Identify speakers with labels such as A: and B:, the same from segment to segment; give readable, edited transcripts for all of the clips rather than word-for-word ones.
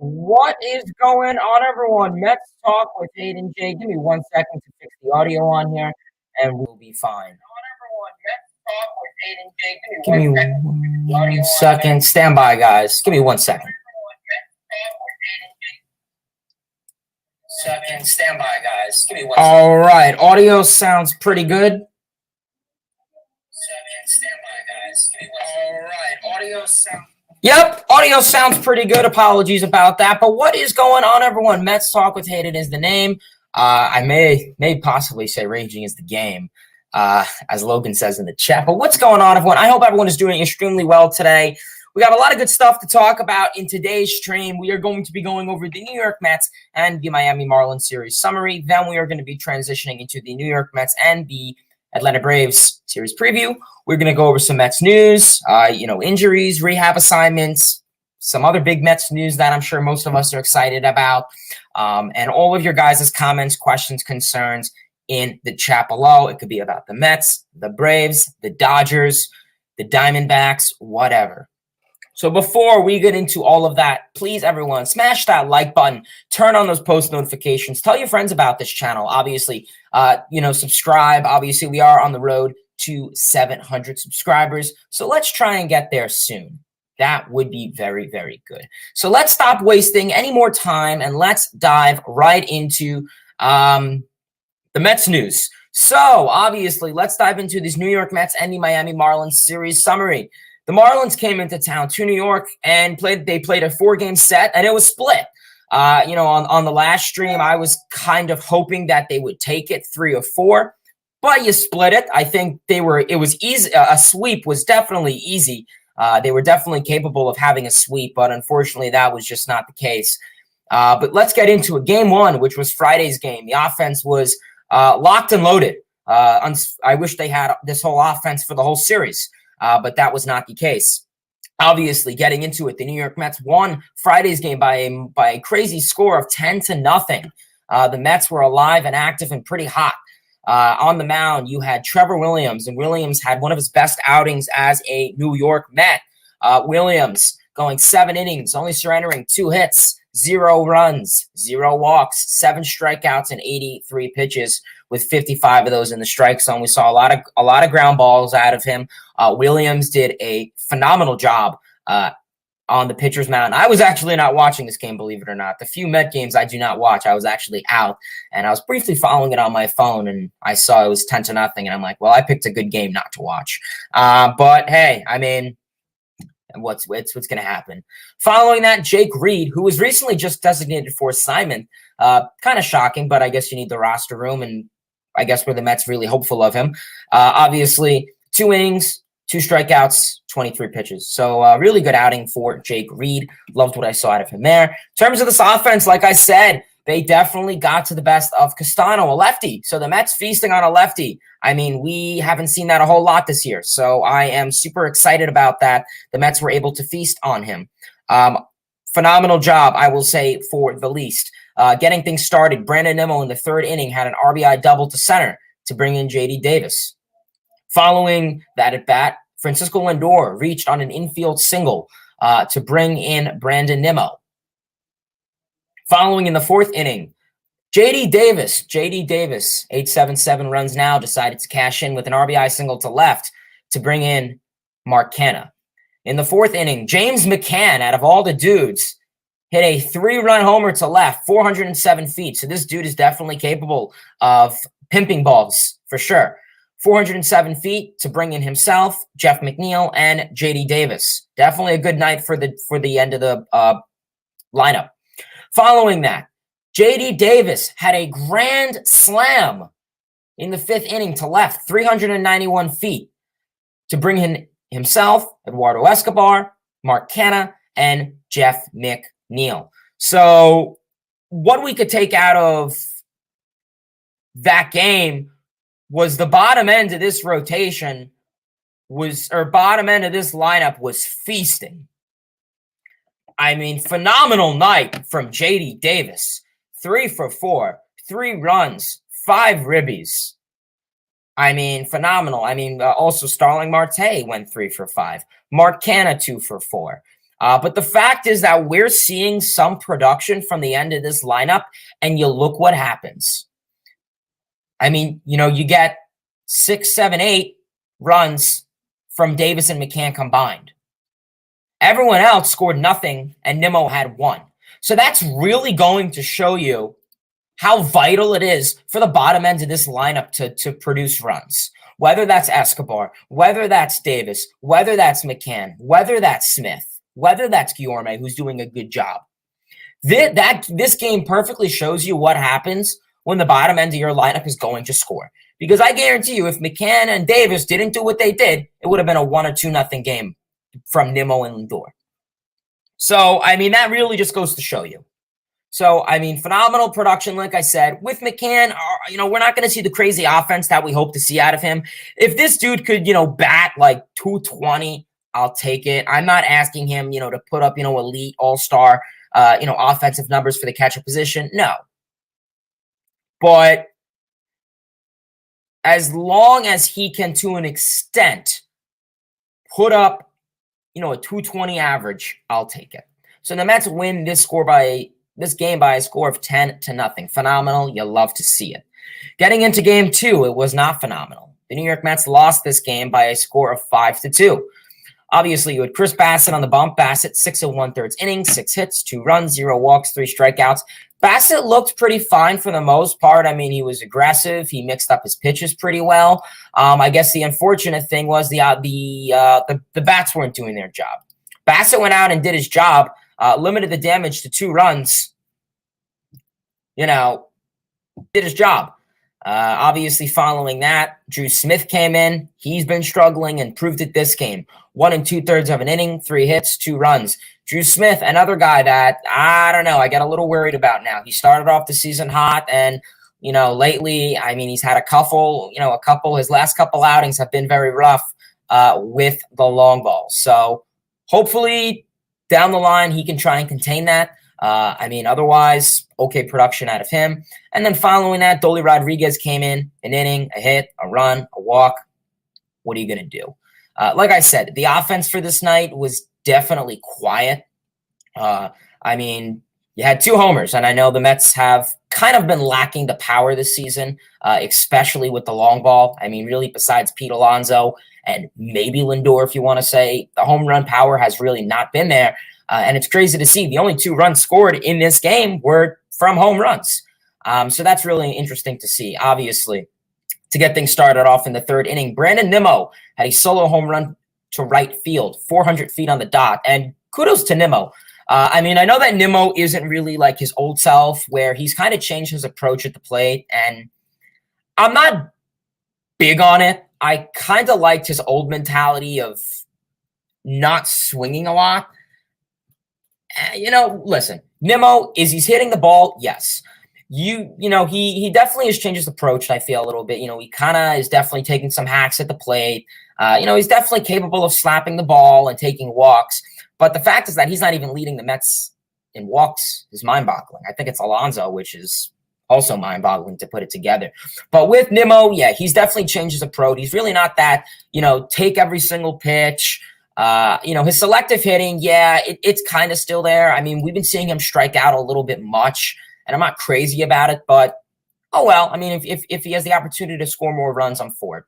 A: What is going on, everyone? Mets talk with Hayden J. Give me 1 second to fix the audio on here, and we'll be fine. Give me 1 second. Stand by, guys. Give me 1 second. Stand by, guys. Give me 1 second. All right. Audio sounds pretty good. Stand by, guys. Give me 1 second. All right. Yep, audio sounds pretty good. Apologies about that. But what is going on, everyone? Mets Talk with Hayden is the name. I may possibly say raging is the game, as Logan says in the chat. But what's going on, everyone? I hope everyone is doing extremely well today. We got a lot of good stuff to talk about in today's stream. We are going to be going over the New York Mets and the Miami Marlins series summary. Then we are going to be transitioning into the New York Mets and the Atlanta Braves series preview. We're going to go over some Mets news, injuries, rehab assignments, some other big Mets news that I'm sure most of us are excited about, and all of your guys' comments, questions, concerns in the chat below. It could be about the Mets, the Braves, the Dodgers, the Diamondbacks, whatever. So before we get into all of that, please, everyone, smash that like button, turn on those post notifications, tell your friends about this channel. Obviously, subscribe. Obviously, we are on the road to 700 subscribers. So let's try and get there soon. That would be very, very good. So let's stop wasting any more time and let's dive right into the Mets news. So obviously, let's dive into this New York Mets and the Miami Marlins series summary. The Marlins came into town to New York and played a 4-game set, and it was split. On the last stream, I was kind of hoping that they would take it 3 or 4, but you split it. I think it was easy. A sweep was definitely easy. They were definitely capable of having a sweep, but unfortunately, that was just not the case. But let's get into it. Game 1, which was Friday's game. The offense was locked and loaded. I wish they had this whole offense for the whole series. But that was not the case. Obviously, getting into it, the New York Mets won Friday's game by a crazy score of 10-0. The Mets were alive and active and pretty hot. On the mound, you had Trevor Williams, and Williams had one of his best outings as a New York Met. Williams going 7 innings, only surrendering 2 hits, 0 runs, 0 walks, 7 strikeouts, and 83 pitches, with 55 of those in the strike zone. We saw a lot of ground balls out of him. Williams did a phenomenal job on the pitcher's mound. I was actually not watching this game, believe it or not. The few Met games I do not watch, I was actually out, and I was briefly following it on my phone, and I saw it was 10-0, and I'm like, well, I picked a good game not to watch. But hey, I mean, what's going to happen? Following that, Jake Reed, who was recently just designated for assignment, kind of shocking, but I guess you need the roster room, and I guess where the Mets really hopeful of him. Obviously, 2 innings, 2 strikeouts, 23 pitches. So really good outing for Jake Reed. Loved what I saw out of him there. In terms of this offense, like I said, they definitely got to the best of Castano, a lefty. So the Mets feasting on a lefty. I mean, we haven't seen that a whole lot this year. So I am super excited about that. The Mets were able to feast on him. Phenomenal job, I will say, for the least. Getting things started, Brandon Nimmo in the 3rd inning had an RBI double to center to bring in J.D. Davis. Following that at bat, Francisco Lindor reached on an infield single to bring in Brandon Nimmo. Following in the 4th inning, J.D. Davis, 877 runs now, decided to cash in with an RBI single to left to bring in Mccann. In the 4th inning, James Mccann, out of all the dudes, hit a 3-run homer to left, 407 feet. So this dude is definitely capable of pimping balls for sure. 407 feet to bring in himself, Jeff McNeil, and J.D. Davis. Definitely a good night for the end of the lineup. Following that, J.D. Davis had a grand slam in the 5th inning to left, 391 feet, to bring in himself, Eduardo Escobar, Mccann, and Jeff McNeil. So what we could take out of that game was the bottom end of this rotation bottom end of this lineup was feasting. I mean, phenomenal night from J.D. Davis. 3 for 4, 3 runs, 5 ribbies. I mean, phenomenal. I mean, also Starling Marte went 3 for 5. Mccann 2 for 4. But the fact is that we're seeing some production from the end of this lineup, and you look what happens. I mean, you get 6, 7, 8 runs from Davis and Mccann combined. Everyone else scored nothing, and Nimmo had 1. So that's really going to show you how vital it is for the bottom end of this lineup to produce runs. Whether that's Escobar, whether that's Davis, whether that's Mccann, whether that's Smith, whether that's Guillorme, who's doing a good job. This game perfectly shows you what happens when the bottom end of your lineup is going to score. Because I guarantee you, if Mccann and Davis didn't do what they did, it would have been a 1 or 2-0 game from Nimmo and Lindor. So, I mean, that really just goes to show you. So, I mean, phenomenal production, like I said. With Mccann, we're not going to see the crazy offense that we hope to see out of him. If this dude could, bat like 220, I'll take it. I'm not asking him, to put up, elite all-star, offensive numbers for the catcher position. No. But as long as he can, to an extent, put up, a 220 average, I'll take it. So the Mets win this game by a score of 10-0. Phenomenal. You love to see it. Getting into game 2, it was not phenomenal. The New York Mets lost this game by a score of 5-2. Obviously, you had Chris Bassitt on the bump. Bassitt, 6 1/3 innings, 6 hits, 2 runs, 0 walks, 3 strikeouts. Bassitt looked pretty fine for the most part. I mean, he was aggressive. He mixed up his pitches pretty well. I guess the unfortunate thing was the bats weren't doing their job. Bassitt went out and did his job, limited the damage to 2 runs. Did his job. Obviously, following that, Drew Smith came in. He's been struggling and proved it this game. 1 2/3 of an inning, 3 hits, 2 runs. Drew Smith, another guy that, I don't know, I get a little worried about now. He started off the season hot, and, lately, I mean, he's had his last couple outings have been very rough with the long ball. So hopefully down the line, he can try and contain that. Otherwise, okay production out of him. And then following that, Dolly Rodriguez came in, an inning, a hit, a run, a walk. What are you going to do? Like I said, the offense for this night was definitely quiet. You had 2 homers, and I know the Mets have kind of been lacking the power this season, especially with the long ball. I mean, really, besides Pete Alonso and maybe Lindor, if you want to say, the home run power has really not been there. And it's crazy to see the only 2 runs scored in this game were from home runs. So that's really interesting to see. Obviously, to get things started off in the 3rd inning, Brandon Nimmo had a solo home run to right field, 400 feet on the dot. And kudos to Nimmo. I know that Nimmo isn't really like his old self, where he's kind of changed his approach at the plate. And I'm not big on it. I kind of liked his old mentality of not swinging a lot. Listen, Nimmo, he's hitting the ball? Yes. He definitely has changed his approach, I feel, a little bit. He kind of is definitely taking some hacks at the plate. He's definitely capable of slapping the ball and taking walks. But the fact is that he's not even leading the Mets in walks is mind-boggling. I think it's Alonso, which is also mind-boggling to put it together. But with Nimmo, yeah, he's definitely changed his approach. He's really not that, take every single pitch. His selective hitting, yeah, it's kind of still there. I mean, we've been seeing him strike out a little bit much, and I'm not crazy about it, but oh well. I mean, if he has the opportunity to score more runs, I'm for it.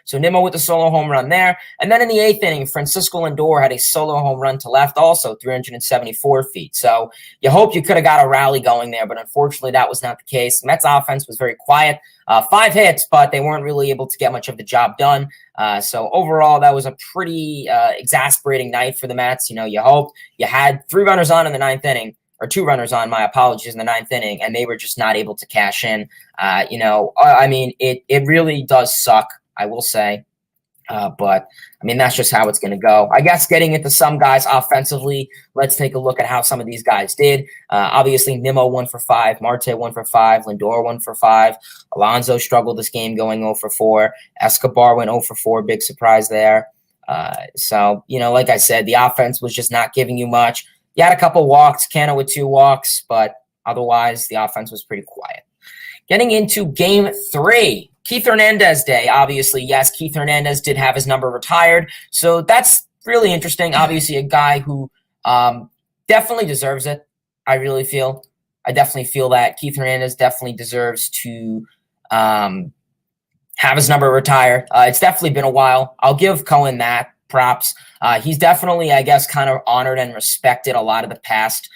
A: So Nimmo with the solo home run there. And then in the 8th inning, Francisco Lindor had a solo home run to left, also 374 feet. So you hope you could have got a rally going there, but unfortunately that was not the case. Mets offense was very quiet. 5 hits, but they weren't really able to get much of the job done. So overall, that was a pretty exasperating night for the Mets. You hoped you had 3 runners on in the 9th inning, or 2 runners on, my apologies, in the 9th inning, and they were just not able to cash in. It really does suck, I will say. But, that's just how it's going to go. I guess getting into some guys offensively, let's take a look at how some of these guys did. Obviously, Nimmo 1 for 5, Marte 1 for 5, Lindor 1 for 5. Alonso struggled this game going 0 for 4. Escobar went 0 for 4, big surprise there. Like I said, the offense was just not giving you much. You had a couple walks, Cano with 2 walks, but otherwise the offense was pretty quiet. Getting into game 3. Keith Hernandez day, obviously. Yes, Keith Hernandez did have his number retired. So that's really interesting. Obviously, a guy who Definitely deserves it. I definitely feel that Keith Hernandez definitely deserves to have his number retired. It's definitely been a while. I'll give Cohen that props. He's definitely, I guess, kind of honored and respected a lot of the past,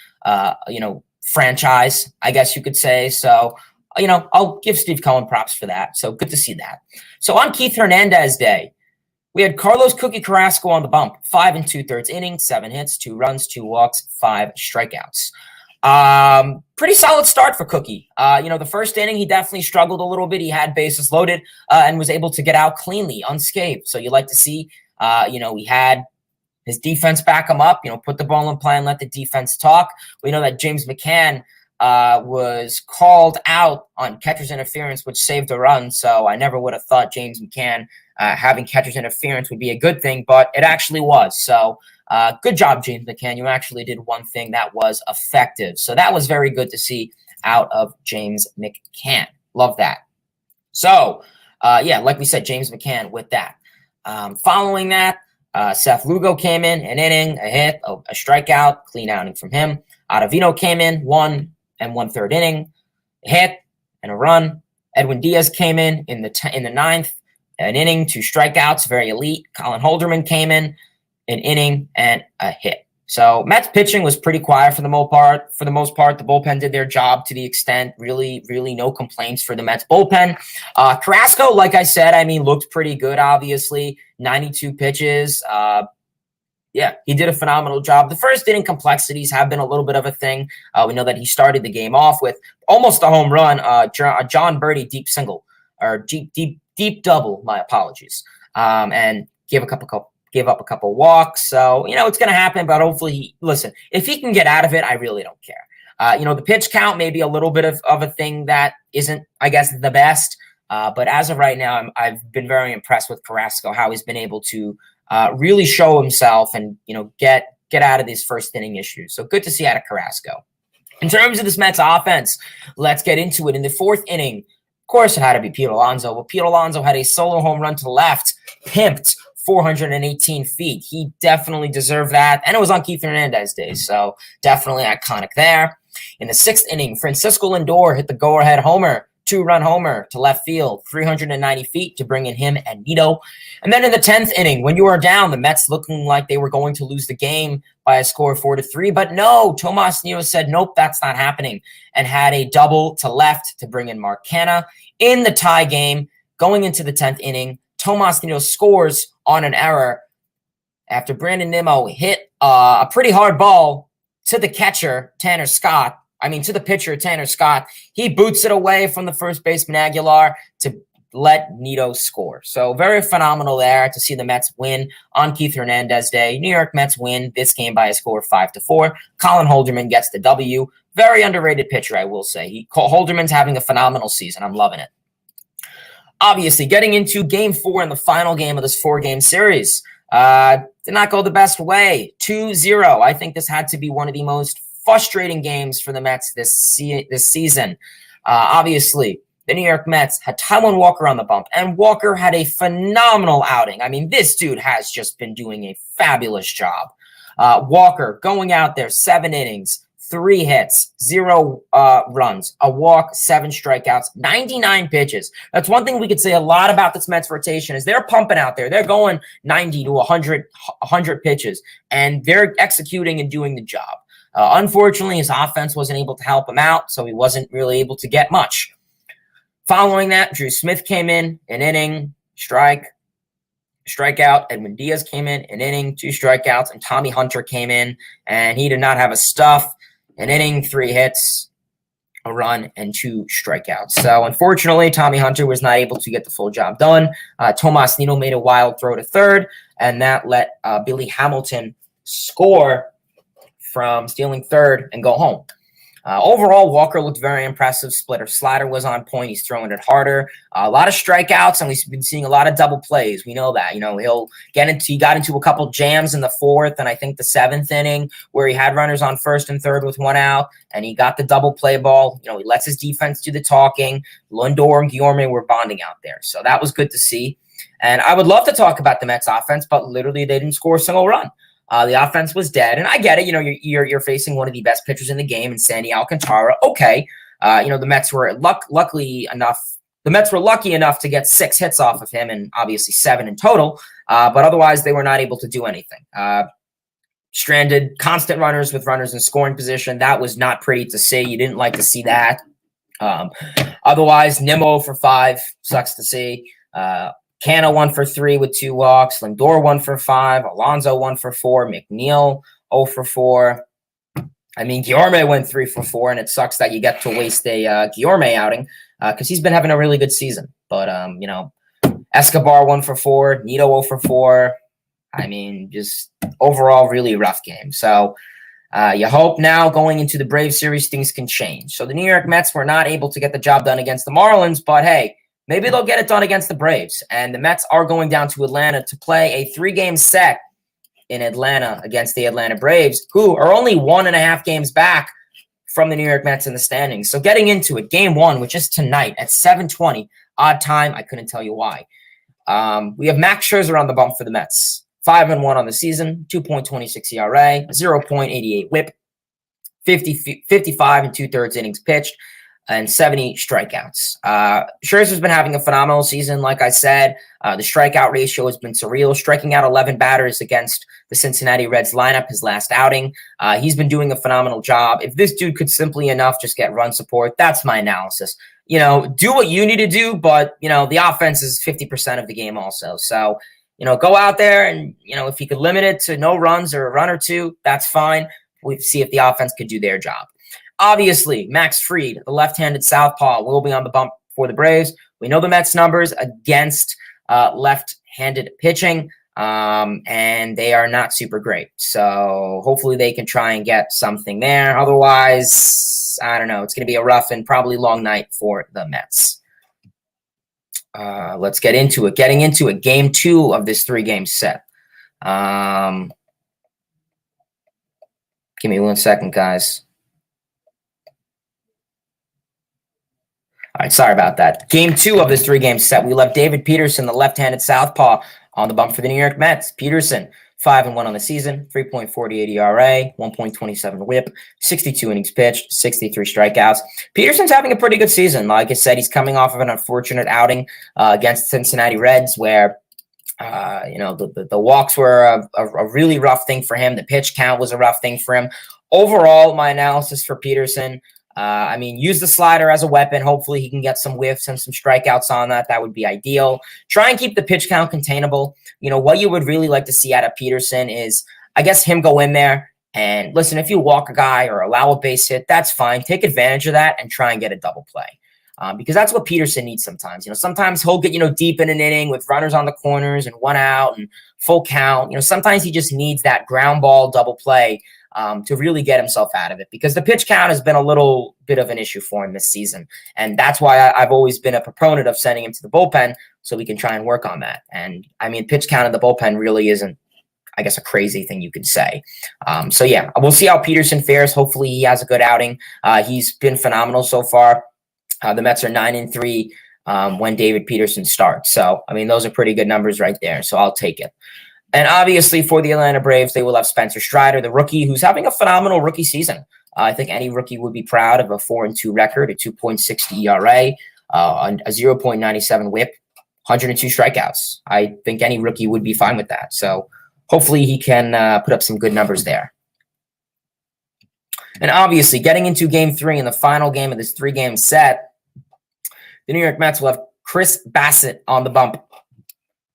A: franchise, I guess you could say. So, I'll give Steve Cohen props for that. So good to see that. So on Keith Hernandez Day, we had Carlos Cookie Carrasco on the bump, 5 2/3 innings, 7 hits, 2 runs, 2 walks, 5 strikeouts. Pretty solid start for Cookie. The first inning, he definitely struggled a little bit. He had bases loaded and was able to get out cleanly, unscathed. So you like to see, he had his defense back him up, put the ball in play and let the defense talk. We know that James Mccann was called out on catcher's interference, which saved a run. So I never would have thought James Mccann having catcher's interference would be a good thing, but it actually was. So good job, James Mccann. You actually did one thing that was effective. So that was very good to see out of James McCann. Love that. So, like we said, James McCann with that. Following that, Seth Lugo came in, an inning, a hit, a strikeout, clean outing from him. Ottavino came in, 1 1/3 inning, a hit and a run. Edwin Diaz came in the ninth, an inning, 2 strikeouts, very elite. Colin Holderman came in, an inning and a hit. So Mets pitching was pretty quiet for the most part. For the most part, the bullpen did their job to the extent. Really, really no complaints for the Mets bullpen. Carrasco, like I said, looked pretty good, obviously. 92 pitches. He did a phenomenal job. The first inning complexities have been a little bit of a thing. We know that he started the game off with almost a home run, John Birdie deep single, or deep double, my apologies, and gave up a couple walks. So, it's going to happen, but hopefully, if he can get out of it, I really don't care. The pitch count may be a little bit of a thing that isn't, I guess, the best. But as of right now, I've been very impressed with Carrasco, how he's been able to really show himself and, get out of these first inning issues. So good to see out of Carrasco. In terms of this Mets offense, let's get into it. In the 4th inning, of course, it had to be Pete Alonso. But Pete Alonso had a solo home run to the left, pimped 418 feet. He definitely deserved that. And it was on Keith Hernandez Day, so definitely iconic there. In the 6th inning, Francisco Lindor hit the go-ahead homer, 2-run homer to left field, 390 feet to bring in him and Nito. And then in the 10th inning, when you were down, the Mets looking like they were going to lose the game by a score of 4-3. But no, Tomas Nito said, nope, that's not happening, and had a double to left to bring in Mccann. In the tie game, going into the 10th inning, Tomas Nito scores on an error after Brandon Nimmo hit a pretty hard ball to the pitcher, Tanner Scott. He boots it away from the first baseman, Aguilar, to let Nito score. So very phenomenal there to see the Mets win on Keith Hernandez Day. New York Mets win this game by a score of 5-4. Colin Holderman gets the W. Very underrated pitcher, I will say. Holderman's having a phenomenal season. I'm loving it. Obviously, getting into Game 4 and the final game of this 4-game series. Did not go the best way. 2-0. I think this had to be one of the most frustrating games for the Mets this season. Obviously, the New York Mets had Taijuan Walker on the bump, and Walker had a phenomenal outing. This dude has just been doing a fabulous job. Walker going out there, 7 innings, 3 hits, 0 runs, a walk, 7 strikeouts, 99 pitches. That's one thing we could say a lot about this Mets rotation is they're pumping out there. They're going 90 to 100 pitches, and they're executing and doing the job. Unfortunately, his offense wasn't able to help him out, so he wasn't really able to get much. Following that, Drew Smith came in, an inning, strikeout. Edwin Diaz came in, an inning, 2 strikeouts, and Tommy Hunter came in, and he did not have a stuff. An inning, 3 hits, a run, and 2 strikeouts. So, unfortunately, Tommy Hunter was not able to get the full job done. Tomas Nito made a wild throw to third, and that let Billy Hamilton score from stealing third and go home. Overall, Walker looked very impressive. Splitter slider was on point. He's throwing it harder. A lot of strikeouts, and we've been seeing a lot of double plays. We know that. He got into a couple jams in the 4th and I think the 7th inning where he had runners on first and third with 1 out, and he got the double play ball. He lets his defense do the talking. Lindor and Guillorme were bonding out there. So that was good to see. And I would love to talk about the Mets offense, but literally they didn't score a single run. The offense was dead, and I get it. You know, you're facing one of the best pitchers in the game in Sandy Alcantara. Okay, you know, the Mets were lucky enough. The Mets were lucky enough to get 6 hits off of him, and obviously 7 in total. But otherwise, they were not able to do anything. Stranded constant runners with runners in scoring position. That was not pretty to see. You didn't like to see that. Otherwise, Nimmo for 5 sucks to see. Canna 1 for 3 with 2 walks. Lindor 1 for 5. Alonso 1 for 4. McNeil 0 for 4. I mean, Guillorme went 3 for 4, and it sucks that you get to waste a Guillorme outing because he's been having a really good season. But you know, Escobar 1 for 4. Nito 0 for 4. I mean, just overall really rough game. So you hope now going into the Braves series things can change. So the New York Mets were not able to get the job done against the Marlins, but hey, maybe they'll get it done against the Braves. And the Mets are going down to Atlanta to play a 3-game set in Atlanta against the Atlanta Braves, who are only 1.5 games back from the New York Mets in the standings. So getting into it, game 1, which is tonight at 7:20, odd time. I couldn't tell you why. We have Max Scherzer on the bump for the Mets. 5-1 on the season, 2.26 ERA, 0.88 WHIP, 55 2/3 innings pitched, and 70 strikeouts. Scherzer's been having a phenomenal season, like I said. The strikeout ratio has been surreal, striking out 11 batters against the Cincinnati Reds lineup his last outing. He's been doing a phenomenal job. If this dude could simply enough just get run support, that's my analysis. You know, do what you need to do, but, you know, the offense is 50% of the game also. So, you know, go out there and, you know, if you could limit it to no runs or a run or 2, that's fine. We'll see if the offense could do their job. Obviously, Max Fried, the left-handed southpaw, will be on the bump for the Braves. We know the Mets' numbers against left-handed pitching, and they are not super great. So hopefully they can try and get something there. Otherwise, I don't know. It's going to be a rough and probably long night for the Mets. Let's get into it. Getting into it, game 2 of this 3-game set. Give me 1 second, guys. All right, sorry about that. Game 2 of this 3-game set. We left David Peterson, the left-handed southpaw, on the bump for the New York Mets. Peterson, 5-1 on the season, 3.48 ERA, 1.27 WHIP, 62 innings pitched, 63 strikeouts. Peterson's having a pretty good season. Like I said, he's coming off of an unfortunate outing against Cincinnati Reds where, you know, the walks were a really rough thing for him. The pitch count was a rough thing for him. Overall, my analysis for Peterson, I mean, use the slider as a weapon. Hopefully he can get some whiffs and some strikeouts on that. That would be ideal. Try and keep the pitch count containable. You know, what you would really like to see out of Peterson is, I guess, him go in there and listen, if you walk a guy or allow a base hit, that's fine. Take advantage of that and try and get a double play. Because that's what Peterson needs sometimes. You know, sometimes he'll get, you know, deep in an inning with runners on the corners and 1 out and full count. You know, sometimes he just needs that ground ball double play to really get himself out of it, because the pitch count has been a little bit of an issue for him this season. And that's why I've always been a proponent of sending him to the bullpen so we can try and work on that. And I mean, pitch count in the bullpen really isn't, I guess, a crazy thing you could say. So yeah, we'll see how Peterson fares. Hopefully he has a good outing. He's been phenomenal so far. The Mets are 9-3 when David Peterson starts. So, I mean, those are pretty good numbers right there. So I'll take it. And obviously for the Atlanta Braves, they will have Spencer Strider, the rookie, who's having a phenomenal rookie season. I think any rookie would be proud of a 4-2 record, a 2.60 ERA, a 0.97 WHIP, 102 strikeouts. I think any rookie would be fine with that. So hopefully he can put up some good numbers there. And obviously getting into game 3 in the final game of this 3-game set, the New York Mets will have Chris Bassitt on the bump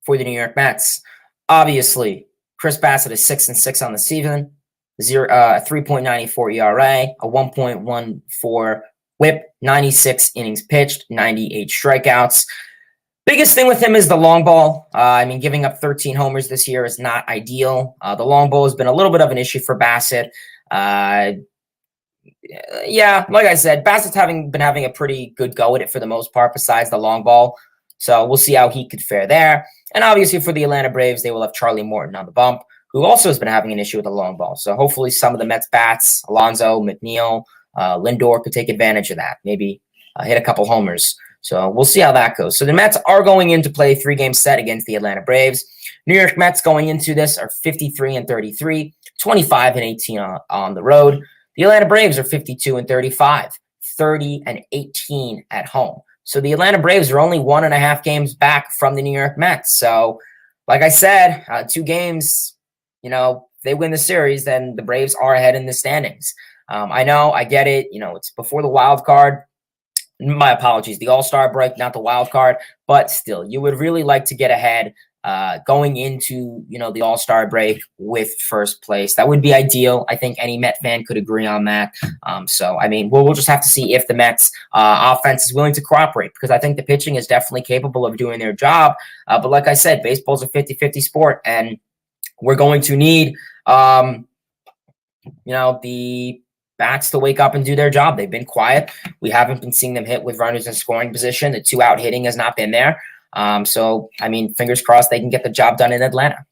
A: for the New York Mets. Obviously, Chris Bassitt is 6-6 on the season, 3.94 ERA, a 1.14 WHIP, 96 innings pitched, 98 strikeouts. Biggest thing with him is the long ball. I mean, giving up 13 homers this year is not ideal. The long ball has been a little bit of an issue for Bassitt. Yeah, like I said, Bassett's been having a pretty good go at it for the most part, besides the long ball. So we'll see how he could fare there. And obviously for the Atlanta Braves, they will have Charlie Morton on the bump, who also has been having an issue with the long ball. So hopefully some of the Mets bats, Alonso, McNeil, Lindor, could take advantage of that. Maybe hit a couple homers. So we'll see how that goes. So the Mets are going in to play a 3-game set against the Atlanta Braves. New York Mets going into this are 53-33, 25-18 on the road. The Atlanta Braves are 52-35, 30-18 at home. So the Atlanta Braves are only 1.5 games back from the New York Mets. So like I said, 2 games, they win the series, then the Braves are ahead in the standings. I know, I get it. It's before the wild card. My apologies, the All-Star break, not the wild card. But still, you would really like to get ahead going into, the All-Star break with first place. That would be ideal. I think any Met fan could agree on that. We'll just have to see if the Mets offense is willing to cooperate, because I think the pitching is definitely capable of doing their job. But like I said, baseball's a 50-50 sport, and we're going to need, the bats to wake up and do their job. They've been quiet. We haven't been seeing them hit with runners in scoring position. The 2-out hitting has not been there. Fingers crossed they can get the job done in Atlanta.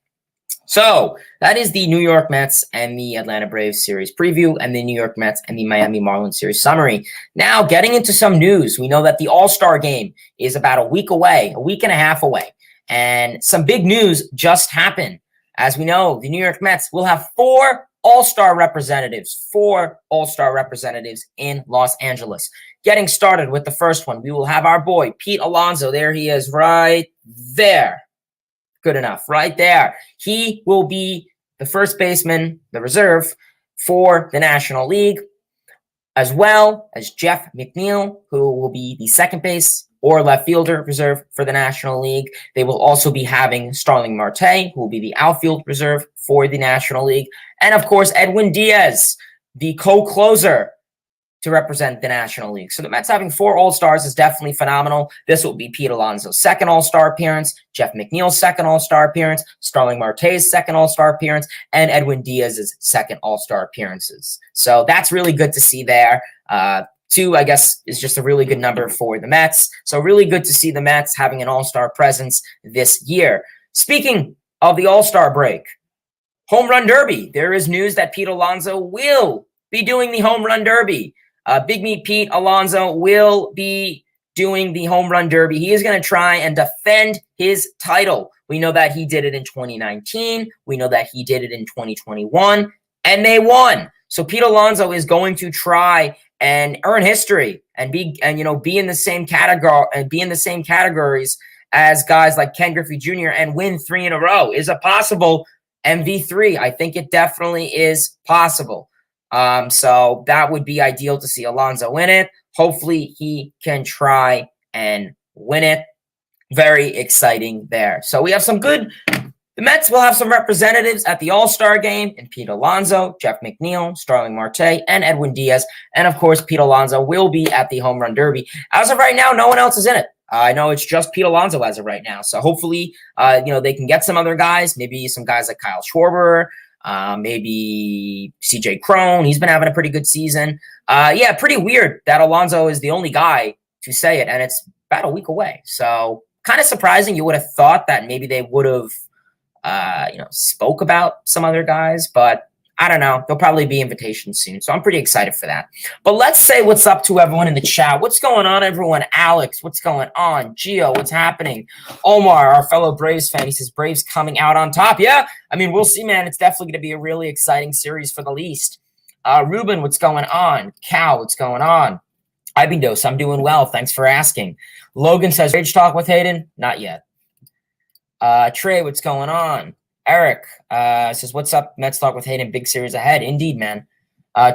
A: So that is the New York Mets and the Atlanta Braves series preview, and the New York Mets and the Miami Marlins series summary. Now, getting into some news, we know that the All-Star game is about a week and a half away. And some big news just happened. As we know, the New York Mets will have 4 All-Star representatives in Los Angeles. Getting started with the first one, we will have our boy, Pete Alonso. There he is right there. Good enough, right there. He will be the first baseman, the reserve, for the National League, as well as Jeff McNeil, who will be the second base or left fielder reserve for the National League. They will also be having Starling Marte, who will be the outfield reserve for the National League. And, of course, Edwin Diaz, the co-closer, to represent the National League. So the Mets having 4 All-Stars is definitely phenomenal. This will be Pete Alonso's second All-Star appearance, Jeff McNeil's second All-Star appearance, Starling Marte's second All-Star appearance, and Edwin Diaz's second All-Star appearances. So that's really good to see there. 2, I guess, is just a really good number for the Mets. So really good to see the Mets having an All-Star presence this year. Speaking of the All-Star break, Home Run Derby. There is news that Pete Alonso will be doing the Home Run Derby. Big Meat Pete Alonso will be doing the Home Run Derby. He is going to try and defend his title. We know that he did it in 2019. We know that he did it in 2021, and they won. So Pete Alonso is going to try and earn history and be in the same categories as guys like Ken Griffey Jr. and win 3 in a row. Is it possible? MV3. I think it definitely is possible. So that would be ideal to see Alonso win it. Hopefully he can try and win it. Very exciting there. So we have the Mets will have some representatives at the All-Star game in Pete Alonso, Jeff McNeil, Starling Marte, and Edwin Diaz. And of course, Pete Alonso will be at the Home Run Derby. As of right now, no one else is in it. I know it's just Pete Alonso as of right now. So hopefully, they can get some other guys, maybe some guys like Kyle Schwarber, maybe CJ Cron. He's been having a pretty good season. Pretty weird that Alonso is the only guy to say it, and it's about a week away. So kind of surprising. You would have thought that maybe they would have, spoke about some other guys, but I don't know. There'll probably be invitations soon. So I'm pretty excited for that. But let's say what's up to everyone in the chat. What's going on, everyone? Alex, what's going on? Gio, what's happening? Omar, our fellow Braves fan, he says Braves coming out on top. Yeah, we'll see, man. It's definitely going to be a really exciting series for the least. Ruben, what's going on? Cal, what's going on? Ibidos, I'm doing well. Thanks for asking. Logan says, Rage Talk with Hayden? Not yet. Trey, what's going on? Eric says, what's up? Mets Talk with Hayden. Big series ahead. Indeed, man.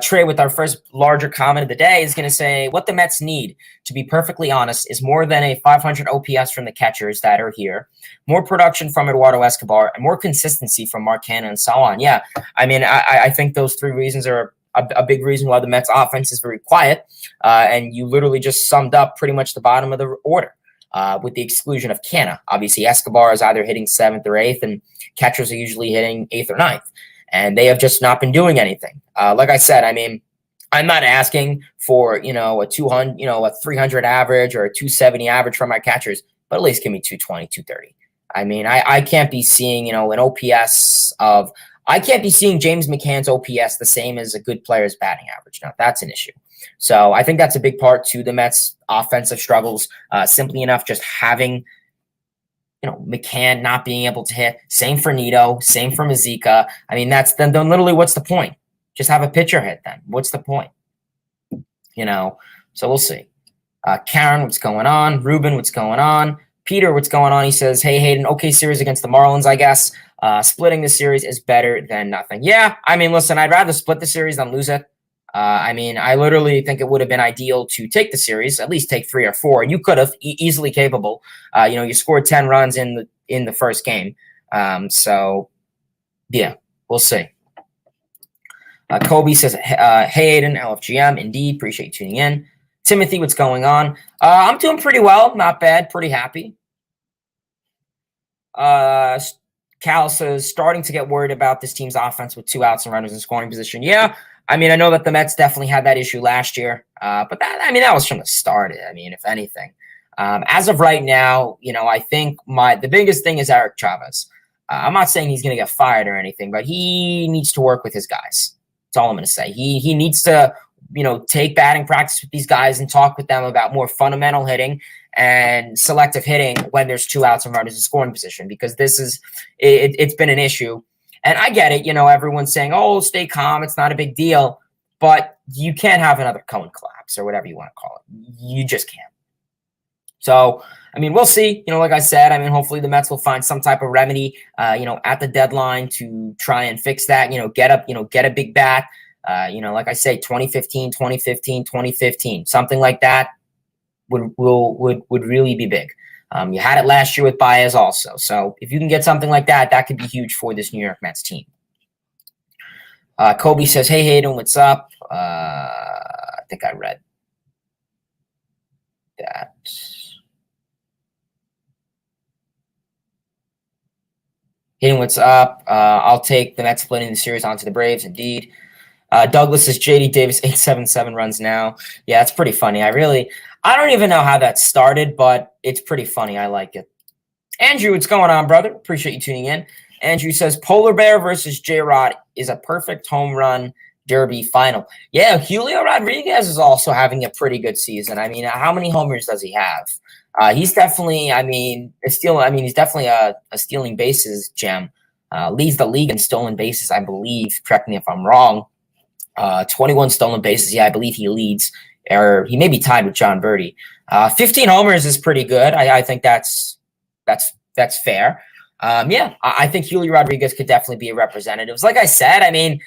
A: Trey, with our first larger comment of the day, is going to say, what the Mets need, to be perfectly honest, is more than a 500 OPS from the catchers that are here, more production from Eduardo Escobar, and more consistency from Mccann and so on. Yeah, I think those 3 reasons are a big reason why the Mets offense is very quiet, and you literally just summed up pretty much the bottom of the order. With the exclusion of Canna. Obviously, Escobar is either hitting 7th or 8th, and catchers are usually hitting 8th or 9th. And they have just not been doing anything. Like I said, I'm not asking for, a 200, a 300 average or a 270 average from my catchers, but at least give me 220, 230. I can't be seeing, an OPS I can't be seeing James McCann's OPS the same as a good player's batting average. Now, that's an issue. So I think that's a big part to the Mets' offensive struggles. Simply enough, just having Mccann not being able to hit. Same for Nito. Same for Mazika. I mean, that's then literally what's the point? Just have a pitcher hit then. What's the point? So we'll see. Karen, what's going on? Ruben, what's going on? Peter, what's going on? He says, hey, Hayden, okay series against the Marlins, I guess. Splitting the series is better than nothing. Yeah, I mean, listen, I'd rather split the series than lose it. I mean, I literally think it would have been ideal to take the series, at least take 3 or 4, and you could have easily capable. You scored 10 runs in the first game. So, yeah, we'll see. Kobe says, hey, Aiden, LFGM, indeed, appreciate you tuning in. Timothy, what's going on? I'm doing pretty well, not bad, pretty happy. Cal says, starting to get worried about this team's offense with 2 outs and runners in scoring position. Yeah, I mean, I know that the Mets definitely had that issue last year, but that was from the start. I mean, if anything. As of right now, I think the biggest thing is Eric Chavez. I'm not saying he's going to get fired or anything, but he needs to work with his guys. That's all I'm going to say. He needs to, take batting practice with these guys and talk with them about more fundamental hitting and selective hitting when there's 2 outs and runners in scoring position, because it's been an issue. And I get it, everyone's saying, oh, stay calm, it's not a big deal. But you can't have another Cohen collapse or whatever you want to call it. You just can't. So, I mean, we'll see. Like I said, I mean, hopefully the Mets will find some type of remedy, at the deadline to try and fix that, get a big bat. Like I say, 2015, 2015, something like that would really be big. You had it last year with Diaz also. So if you can get something like that, that could be huge for this New York Mets team. Kobe says, hey, Hayden, what's up? I think I read that. Hayden, what's up? I'll take the Mets splitting the series onto the Braves, indeed. Douglas says, JD Davis, 877 runs now. Yeah, it's pretty funny. I don't even know how that started, but it's pretty funny. I like it. Andrew, what's going on, brother? Appreciate you tuning in. Andrew says, Polar Bear versus J-Rod is a perfect home run derby final. Yeah, Julio Rodriguez is also having a pretty good season. I mean, how many homers does he have? He's definitely, he's definitely a stealing bases gem. Leads the league in stolen bases, I believe. Correct me if I'm wrong. 21 stolen bases. Yeah, I believe he leads. Or he may be tied with John Birdie. 15 homers is pretty good. I think that's fair. I think Julio Rodriguez could definitely be a representative. Like I said, I mean,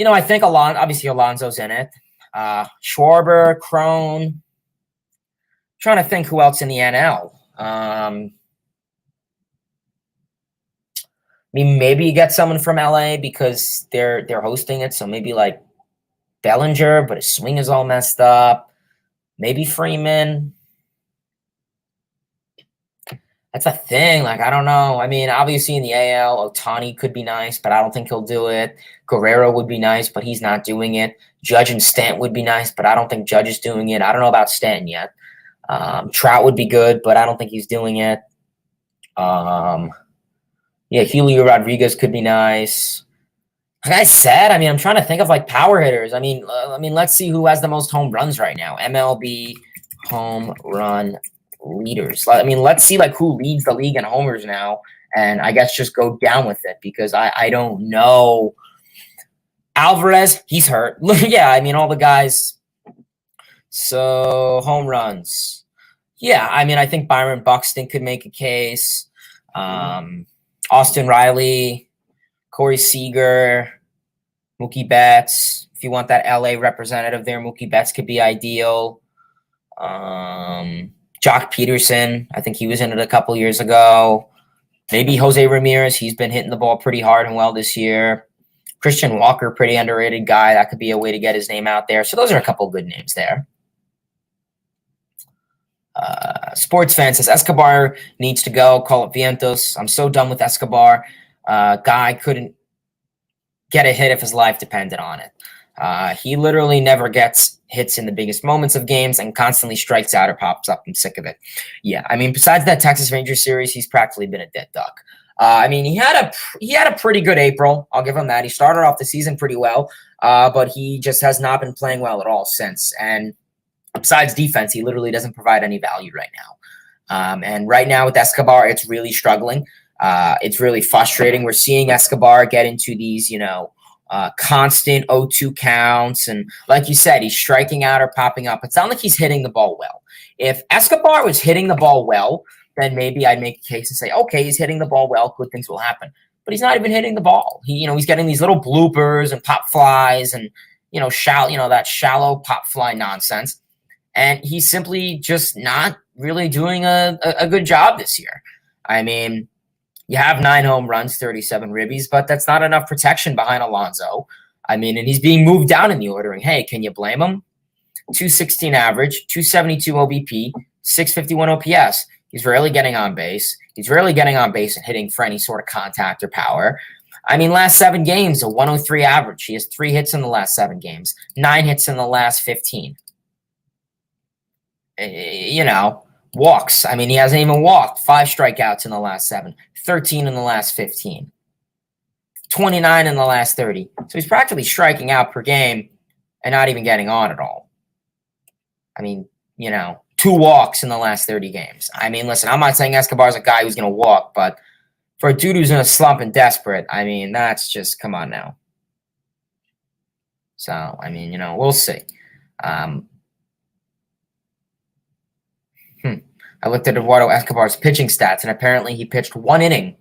A: I think obviously Alonso's in it. Schwarber, Crone. Trying to think who else in the NL. Maybe you get someone from LA because they're hosting it. So maybe like Bellinger, but his swing is all messed up. Maybe Freeman. That's a thing. Like, I don't know. I mean, obviously in the AL, Ohtani could be nice, but I don't think he'll do it. Guerrero would be nice, but he's not doing it. Judge and Stanton would be nice, but I don't think Judge is doing it. I don't know about Stanton yet. Trout would be good, but I don't think he's doing it. Julio Rodriguez could be nice. Like I said, I mean, I'm trying to think of like power hitters. I mean, let's see who has the most home runs right now. MLB home run leaders. I mean, let's see like who leads the league in homers now, and I guess just go down with it because I don't know. Alvarez, he's hurt. Yeah, I mean all the guys. So home runs. Yeah, I mean I think Byron Buxton could make a case. Austin Riley, Corey Seager, Mookie Betts. If you want that LA representative there, Mookie Betts could be ideal. Jock Peterson, I think he was in it a couple years ago. Maybe Jose Ramirez. He's been hitting the ball pretty hard and well this year. Christian Walker, pretty underrated guy. That could be a way to get his name out there. So those are a couple of good names there. Sports fan says Escobar needs to go. Call it Vientos. I'm so done with Escobar. Guy couldn't get a hit if his life depended on it. He literally never gets hits in the biggest moments of games and constantly strikes out or pops up. I'm sick of it. Yeah, I mean, besides that Texas Rangers series, he's practically been a dead duck. I mean, he had a pretty good April. I'll give him that. He started off the season pretty well, but he just has not been playing well at all since. And besides defense, he literally doesn't provide any value right now. And right now with Escobar, it's really struggling. It's really frustrating. We're seeing Escobar get into these, constant 0-2 counts. And like you said, he's striking out or popping up. It's not like he's hitting the ball well. If Escobar was hitting the ball well, then maybe I'd make a case and say, okay, he's hitting the ball well, good things will happen. But he's not even hitting the ball. He's getting these little bloopers and pop flies and, that shallow pop fly nonsense. And he's simply just not really doing a good job this year. I mean, you have 9 home runs, 37 ribbies, but that's not enough protection behind Alonso. I mean, and he's being moved down in the ordering. Hey, can you blame him? 216 average, 272 OBP, 651 OPS. He's rarely getting on base. He's rarely getting on base and hitting for any sort of contact or power. I mean, last 7 games, a 103 average. He has 3 hits in the last 7 games, 9 hits in the last 15. Walks. I mean, he hasn't even walked. 5 strikeouts in the last 7, 13 in the last 15, 29 in the last 30. So he's practically striking out per game and not even getting on at all. I mean, 2 walks in the last 30 games. I mean, listen, I'm not saying Escobar's a guy who's going to walk, but for a dude who's in a slump and desperate, I mean, that's just, come on now. So, I mean, we'll see. I looked at Eduardo Escobar's pitching stats, and apparently he pitched 1 inning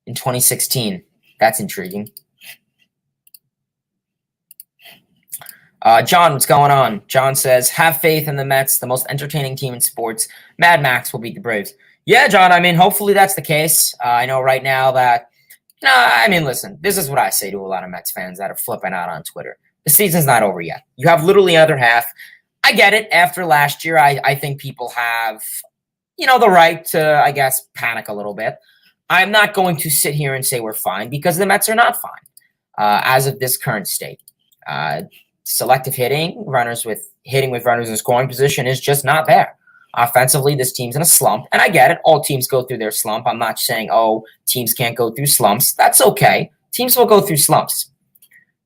A: in 2016. That's intriguing. John, what's going on? John says, have faith in the Mets, the most entertaining team in sports. Mad Max will beat the Braves. Yeah, John, I mean, hopefully that's the case. I know right now that, listen, this is what I say to a lot of Mets fans that are flipping out on Twitter. The season's not over yet. You have literally another half. I get it. After last year, I think people have, the right to, I guess, panic a little bit. I'm not going to sit here and say we're fine because the Mets are not fine as of this current state. Selective hitting, runners with runners in scoring position is just not there. Offensively, this team's in a slump, and I get it. All teams go through their slump. I'm not saying, teams can't go through slumps. That's okay. Teams will go through slumps.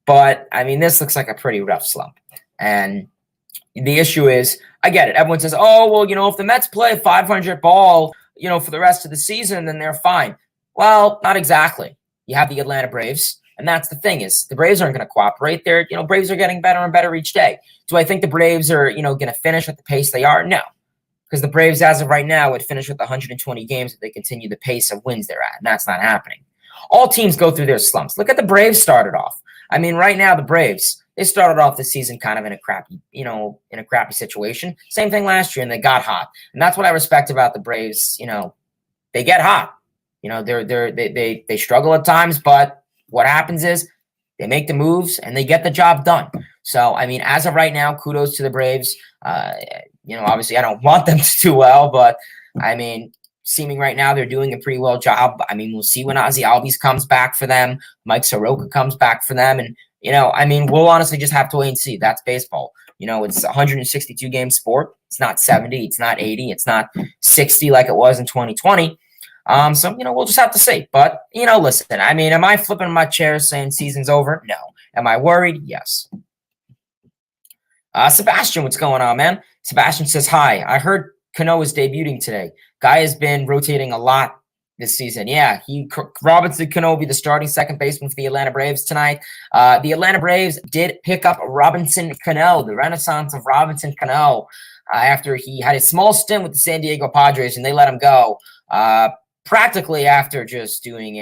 A: But, I mean, this looks like a pretty rough slump. And the issue is, I get it. Everyone says, if the Mets play 500 ball, for the rest of the season, then they're fine. Well, not exactly. You have the Atlanta Braves. And that's the thing is the Braves aren't going to cooperate. Braves are getting better and better each day. Do I think the Braves are, going to finish at the pace they are? No. Because the Braves, as of right now, would finish with 120 games if they continue the pace of wins they're at. And that's not happening. All teams go through their slumps. Look at the Braves started off. I mean, right now, the Braves, they started off the season kind of in a crappy situation. Same thing last year, and they got hot. And that's what I respect about the Braves. They get hot. They struggle at times, but what happens is they make the moves and they get the job done. So, I mean, as of right now, kudos to the Braves. Obviously I don't want them to do well, but I mean, seeming right now they're doing a pretty well job. I mean, we'll see when Ozzie Albies comes back for them, Mike Soroka comes back for them. And, we'll honestly just have to wait and see. That's baseball. It's a 162 game sport. It's not 70. It's not 80. It's not 60 like it was in 2020. So, we'll just have to see. But, listen, I mean, am I flipping my chair saying season's over? No. Am I worried? Yes. Sebastian, what's going on, man? Sebastian says, hi. I heard Cano is debuting today. Guy has been rotating a lot this season. Yeah, Robinson Cano will be the starting second baseman for the Atlanta Braves tonight. The Atlanta Braves did pick up Robinson Cano, the renaissance of Robinson Cano, after he had a small stint with the San Diego Padres, and they let him go. Practically after just doing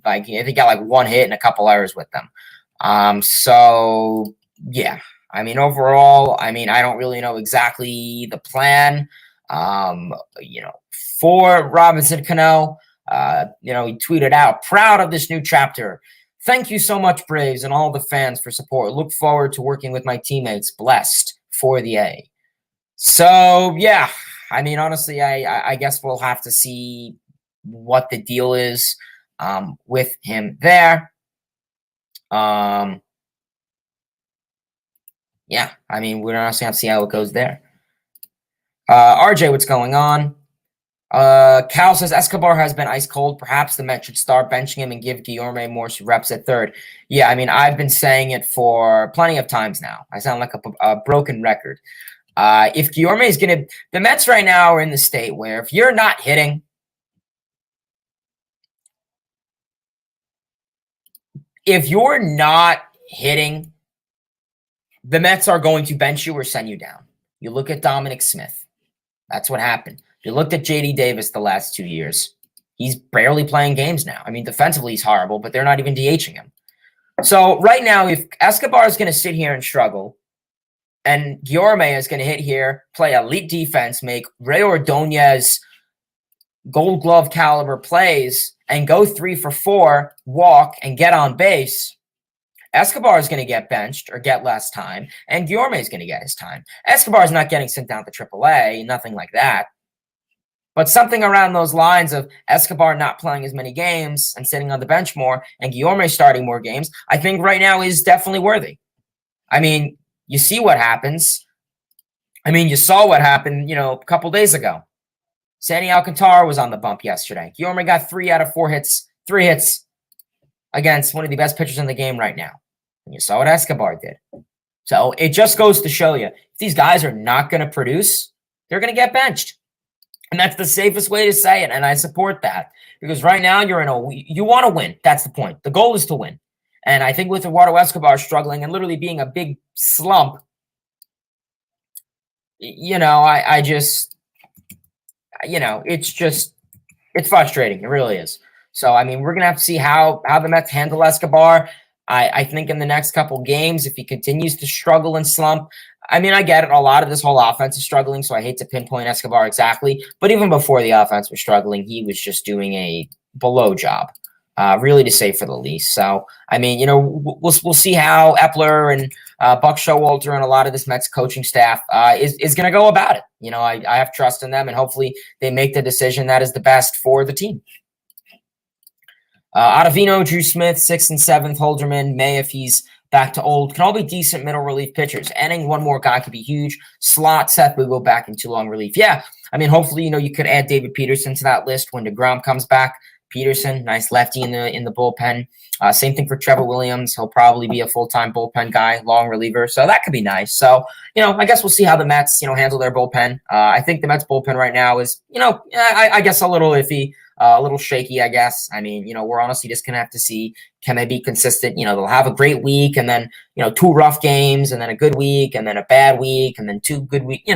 A: I think he got like 1 hit and a couple errors with them. So yeah, I mean, overall, I don't really know exactly the plan, for Robinson Cano. He tweeted out, proud of this new chapter. Thank you so much, Braves, and all the fans for support. Look forward to working with my teammates. Blessed for the A. So yeah, I mean, honestly, I guess we'll have to see what the deal is with him there. Yeah, I mean, we're honestly have to see how it goes there. RJ, what's going on? Cal says Escobar has been ice cold. Perhaps the Mets should start benching him and give Guillorme more reps at third. Yeah, I mean, I've been saying it for plenty of times now. I sound like a broken record. If Guillorme is going to – the Mets right now are in the state where if you're not hitting – if you're not hitting, the Mets are going to bench you or send you down. You look at Dominic Smith. That's what happened. You looked at J.D. Davis the last 2 years. He's barely playing games now. I mean, defensively he's horrible, but they're not even DHing him. So right now, if Escobar is going to sit here and struggle, and Guillorme is going to hit here, play elite defense, make Ray Ordonez Gold Glove caliber plays, and go 3 for 4, walk, and get on base, Escobar is going to get benched or get less time, and Guillorme is going to get his time. Escobar is not getting sent down to AAA, nothing like that. But something around those lines of Escobar not playing as many games and sitting on the bench more, and Guillorme starting more games, I think right now is definitely worthy. I mean, you see what happens. I mean, you saw what happened, a couple days ago. Sandy Alcantara was on the bump yesterday. Guillorme got 3 out of 4 hits, 3 hits against one of the best pitchers in the game right now. And you saw what Escobar did. So it just goes to show you, if these guys are not going to produce, they're going to get benched. And that's the safest way to say it, and I support that. Because right now you want to win. That's the point. The goal is to win. And I think with Eduardo Escobar struggling and literally being a big slump, I just... it's frustrating. It really is. So, I mean, we're going to have to see how the Mets handle Escobar. I think in the next couple games, if he continues to struggle and slump, I mean, I get it. A lot of this whole offense is struggling, so I hate to pinpoint Escobar exactly. But even before the offense was struggling, he was just doing a below job, really to say for the least. So, I mean, we'll see how Epler and Buck Showalter and a lot of this Mets coaching staff is going to go about it. I have trust in them, and hopefully they make the decision that is the best for the team. Ottavino, Drew Smith, 6th and 7th, Holderman, May, if he's back to old, can all be decent middle relief pitchers. Adding one more guy could be huge. Slot, Seth will go back into long relief. Yeah, I mean, hopefully, you could add David Peterson to that list when DeGrom comes back. Peterson, nice lefty in the bullpen. Same thing for Trevor Williams. He'll probably be a full-time bullpen guy, long reliever. So that could be nice. So, I guess we'll see how the Mets, handle their bullpen. I think the Mets bullpen right now is, I guess a little iffy. A little shaky, I guess. I mean, we're honestly just going to have to see, can they be consistent? They'll have a great week and then, 2 rough games and then a good week and then a bad week and then 2 good weeks,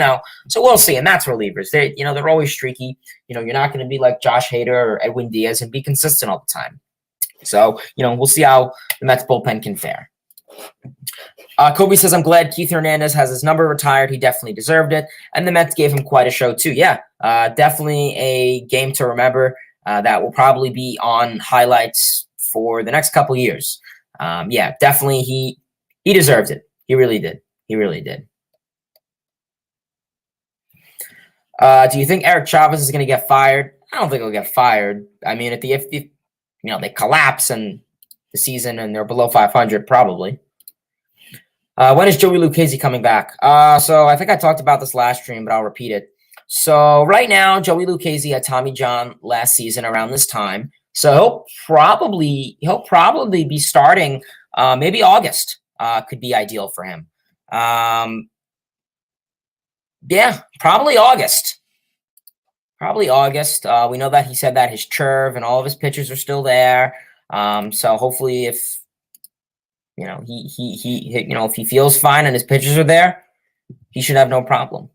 A: So we'll see. And that's relievers. They're always streaky. You're not going to be like Josh Hader or Edwin Diaz and be consistent all the time. So, we'll see how the Mets bullpen can fare. Kobe says, I'm glad Keith Hernandez has his number retired. He definitely deserved it. And the Mets gave him quite a show too. Yeah, definitely a game to remember. That will probably be on highlights for the next couple years. Yeah, definitely he deserves it. He really did. He really did. Do you think Eric Chavez is going to get fired? I don't think he'll get fired. I mean, if they collapse and the season and they're below 500, probably. When is Joey Lucchesi coming back? So I think I talked about this last stream, but I'll repeat it. So right now, Joey Lucchesi had Tommy John last season around this time. So he'll probably be starting maybe August could be ideal for him. Yeah, probably August. Probably August. We know that he said that his curve and all of his pitches are still there. So hopefully if if he feels fine and his pitches are there, he should have no problem.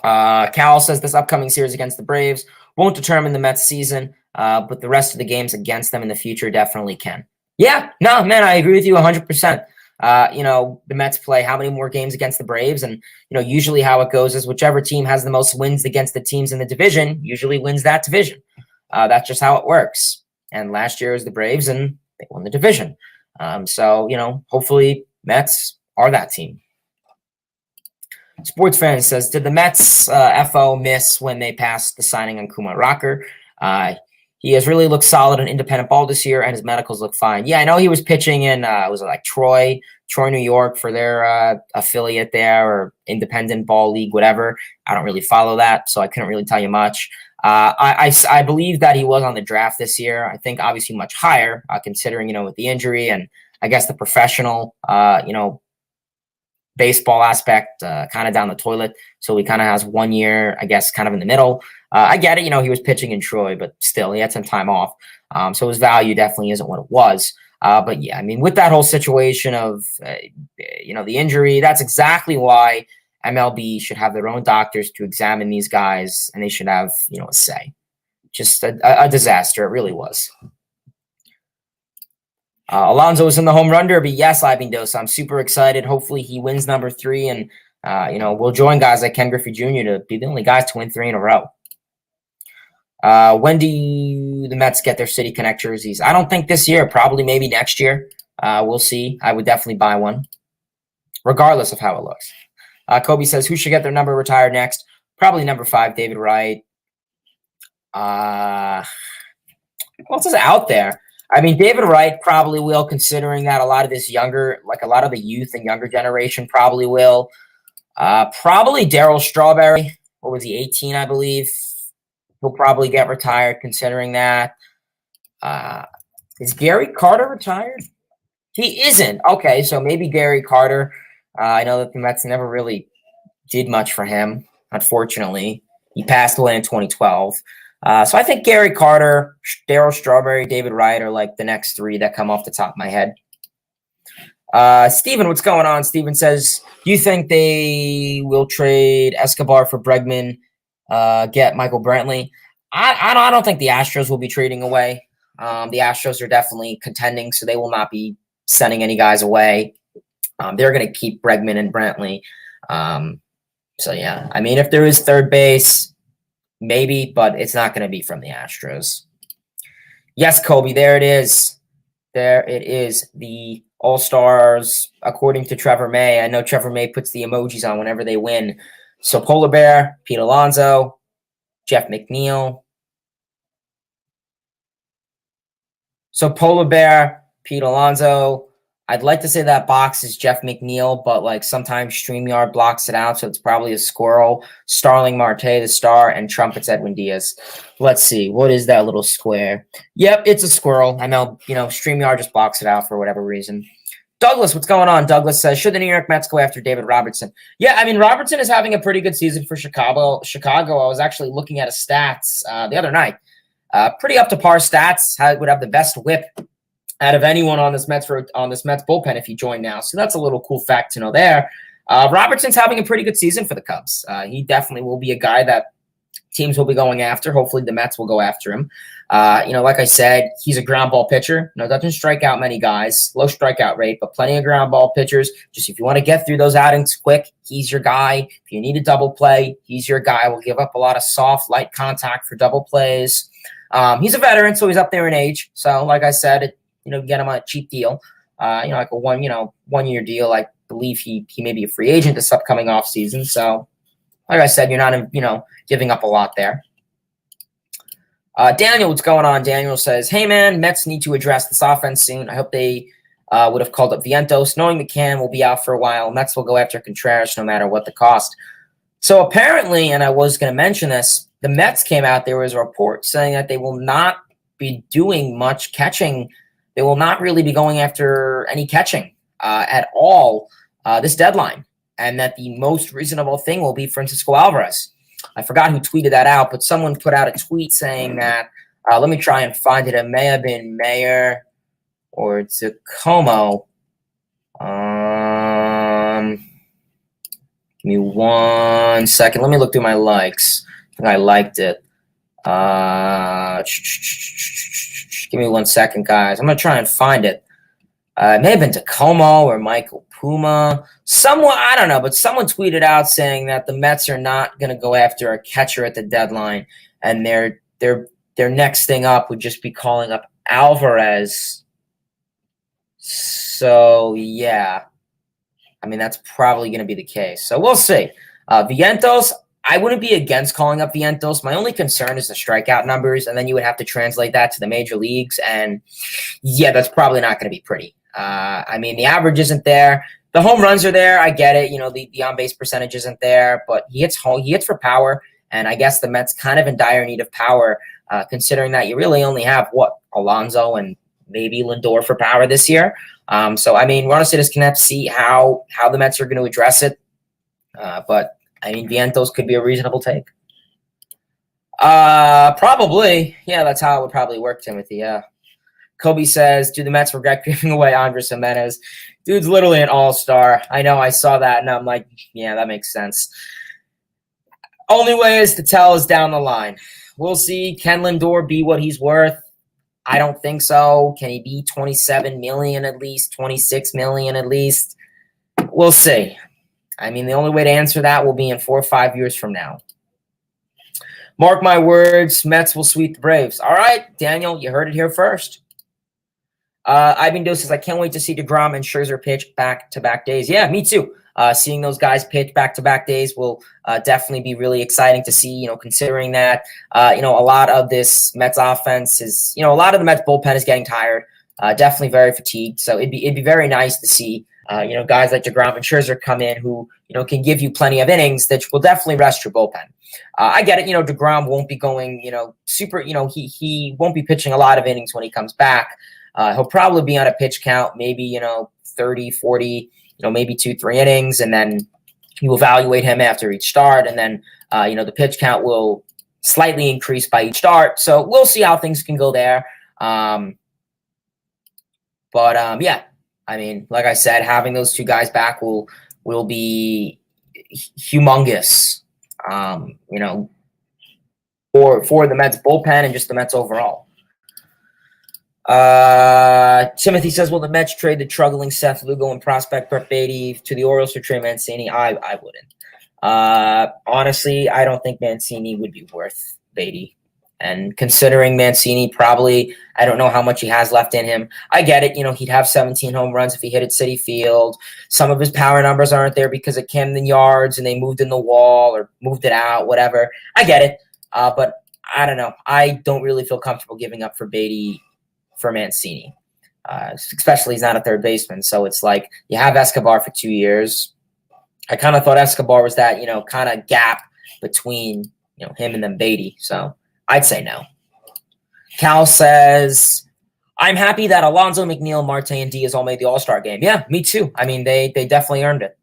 A: Cal says this upcoming series against the Braves won't determine the Mets season, but the rest of the games against them in the future definitely can. Yeah, no, man, I agree with you 100%. The Mets play how many more games against the Braves? And, usually how it goes is whichever team has the most wins against the teams in the division usually wins that division. That's just how it works. And last year was the Braves and they won the division. So, hopefully Mets are that team. Sports Fan says, did the Mets FO miss when they passed the signing on Kumar Rocker? He has really looked solid in independent ball this year, and his medicals look fine. Yeah, I know he was pitching in, was it like Troy, New York for their affiliate there, or independent ball league, whatever. I don't really follow that, so I couldn't really tell you much. I believe that he was on the draft this year. I think obviously much higher, considering, with the injury and I guess the professional, baseball aspect kind of down the toilet. So he kind of has 1 year, I guess, kind of in the middle. I get it. He was pitching in Troy, but still he had some time off. So his value definitely isn't what it was. But yeah, I mean, with that whole situation of, the injury, that's exactly why MLB should have their own doctors to examine these guys, and they should have, a say. Just a disaster. It really was. Alonso was in the home run derby. Yes, Ibindos. I'm super excited. Hopefully he wins number 3, and we'll join guys like Ken Griffey Jr. to be the only guys to win 3 in a row. When do the Mets get their City Connect jerseys? I don't think this year. Probably maybe next year. We'll see. I would definitely buy one, regardless of how it looks. Kobe says, who should get their number retired next? Probably number 5, David Wright. What else is out there? I mean, David Wright probably will, considering that a lot of this younger, like a lot of the youth and younger generation probably will. Probably Darryl Strawberry. What was he, 18, I believe? He'll probably get retired, considering that. Is Gary Carter retired? He isn't. Okay, so maybe Gary Carter. I know that the Mets never really did much for him, unfortunately. He passed away in 2012. So I think Gary Carter, Darryl Strawberry, David Wright are like the next 3 that come off the top of my head. Steven, what's going on? Steven says, do you think they will trade Escobar for Bregman, get Michael Brantley? I don't think the Astros will be trading away. The Astros are definitely contending, so they will not be sending any guys away. They're going to keep Bregman and Brantley. So, yeah, I mean, if there is third base, maybe, but it's not going to be from the Astros. Yes, Kobe, there it is. There it is. The All-Stars, according to Trevor May. I know Trevor May puts the emojis on whenever they win. So Polar Bear, Pete Alonso, Jeff McNeil. So Polar Bear, Pete Alonso. I'd like to say that box is Jeff McNeil, but like sometimes StreamYard blocks it out, so it's probably a squirrel. Starling Marte, the star, and Trumpets Edwin Diaz. Let's see. What is that little square? Yep, it's a squirrel. I know, StreamYard just blocks it out for whatever reason. Douglas, what's going on? Douglas says, should the New York Mets go after David Robertson? Yeah, I mean, Robertson is having a pretty good season for Chicago. I was actually looking at his stats the other night. Pretty up to par stats. Would have the best whip out of anyone on this Mets bullpen if he joined now. So that's a little cool fact to know there. Robertson's having a pretty good season for the Cubs. He definitely will be a guy that teams will be going after. Hopefully the Mets will go after him. Like I said, he's a ground ball pitcher. Doesn't strike out many guys. Low strikeout rate, but plenty of ground ball pitchers. Just if you want to get through those outings quick, he's your guy. If you need a double play, he's your guy. Will give up a lot of soft, light contact for double plays. He's a veteran, so he's up there in age. So like I said, get him on a cheap deal, like a 1 year deal. I believe he may be a free agent this upcoming off season. So, like I said, you're not, giving up a lot there. Daniel, what's going on? Daniel says, hey man, Mets need to address this offense soon. I hope they would have called up Vientos, knowing Mccann will be out for a while. Mets will go after Contreras no matter what the cost. So apparently, and I was going to mention this, the Mets came out, there was a report saying that they will not be doing much catching. They will not really be going after any catching at all this deadline, and that the most reasonable thing will be Francisco Alvarez. I forgot who tweeted that out, but someone put out a tweet saying that, let me try and find it. It may have been Mayer or Giacomo. Give me 1 second. Let me look through my likes. I think I liked it. Give me 1 second, guys. I'm going to try and find it. It may have been Tacoma or Michael Puma. Someone, I don't know, but someone tweeted out saying that the Mets are not going to go after a catcher at the deadline, and their next thing up would just be calling up Alvarez. So, yeah. I mean, that's probably going to be the case. So, we'll see. Vientos, I wouldn't be against calling up Vientos. My only concern is the strikeout numbers, and then you would have to translate that to the major leagues. And yeah, that's probably not going to be pretty. I mean, the average isn't there. The home runs are there. I get it. You know, the on-base percentage isn't there, but he hits for power. And I guess the Mets kind of in dire need of power, considering that you really only have, Alonso and maybe Lindor for power this year. So, I mean, we're honestly just going to have to see how the Mets are going to address it. But, I mean, Vientos could be a reasonable take. Probably. Yeah, that's how it would probably work, Timothy. Yeah. Kobe says, do the Mets regret giving away Andres Jimenez? Dude's literally an all-star. I know, I saw that, and I'm like, yeah, that makes sense. Only way is to tell is down the line. We'll see. Can Lindor be what he's worth? I don't think so. Can he be $27 million at least, $26 million at least? We'll see. I mean, the only way to answer that will be in 4 or 5 years from now. Mark my words, Mets will sweep the Braves. All right, Daniel, you heard it here first. Ivan Doe says, I can't wait to see DeGrom and Scherzer pitch back-to-back days. Yeah, me too. Seeing those guys pitch back-to-back days will definitely be really exciting to see, you know, considering that, a lot of this Mets offense is, a lot of the Mets bullpen is getting tired, definitely very fatigued. So it'd be very nice to see, guys like DeGrom and Scherzer come in who, can give you plenty of innings that will definitely rest your bullpen. I get it. DeGrom won't be going, super, he won't be pitching a lot of innings when he comes back. He'll probably be on a pitch count, maybe, 30, 40, maybe 2-3 innings. And then you evaluate him after each start. And then, the pitch count will slightly increase by each start. So we'll see how things can go there. Yeah, I mean, like I said, having those two guys back will be humongous, for the Mets bullpen and just the Mets overall. Timothy says, will the Mets trade the struggling Seth Lugo and prospect Brett Beatty to the Orioles for Trey Mancini? I wouldn't. Honestly, I don't think Mancini would be worth Beatty. And considering Mancini probably, I don't know how much he has left in him. I get it. He'd have 17 home runs if he hit at Citi Field. Some of his power numbers aren't there because of Camden Yards and they moved in the wall or moved it out, whatever. I get it. But I don't know. I don't really feel comfortable giving up for Beatty for Mancini, especially he's not a third baseman. So it's like you have Escobar for 2 years. I kind of thought Escobar was that, kind of gap between, him and then Beatty. So I'd say no. Cal says, I'm happy that Alonso, McNeil, Marte, and Diaz all made the All-Star game. Yeah, me too. I mean, they definitely earned it.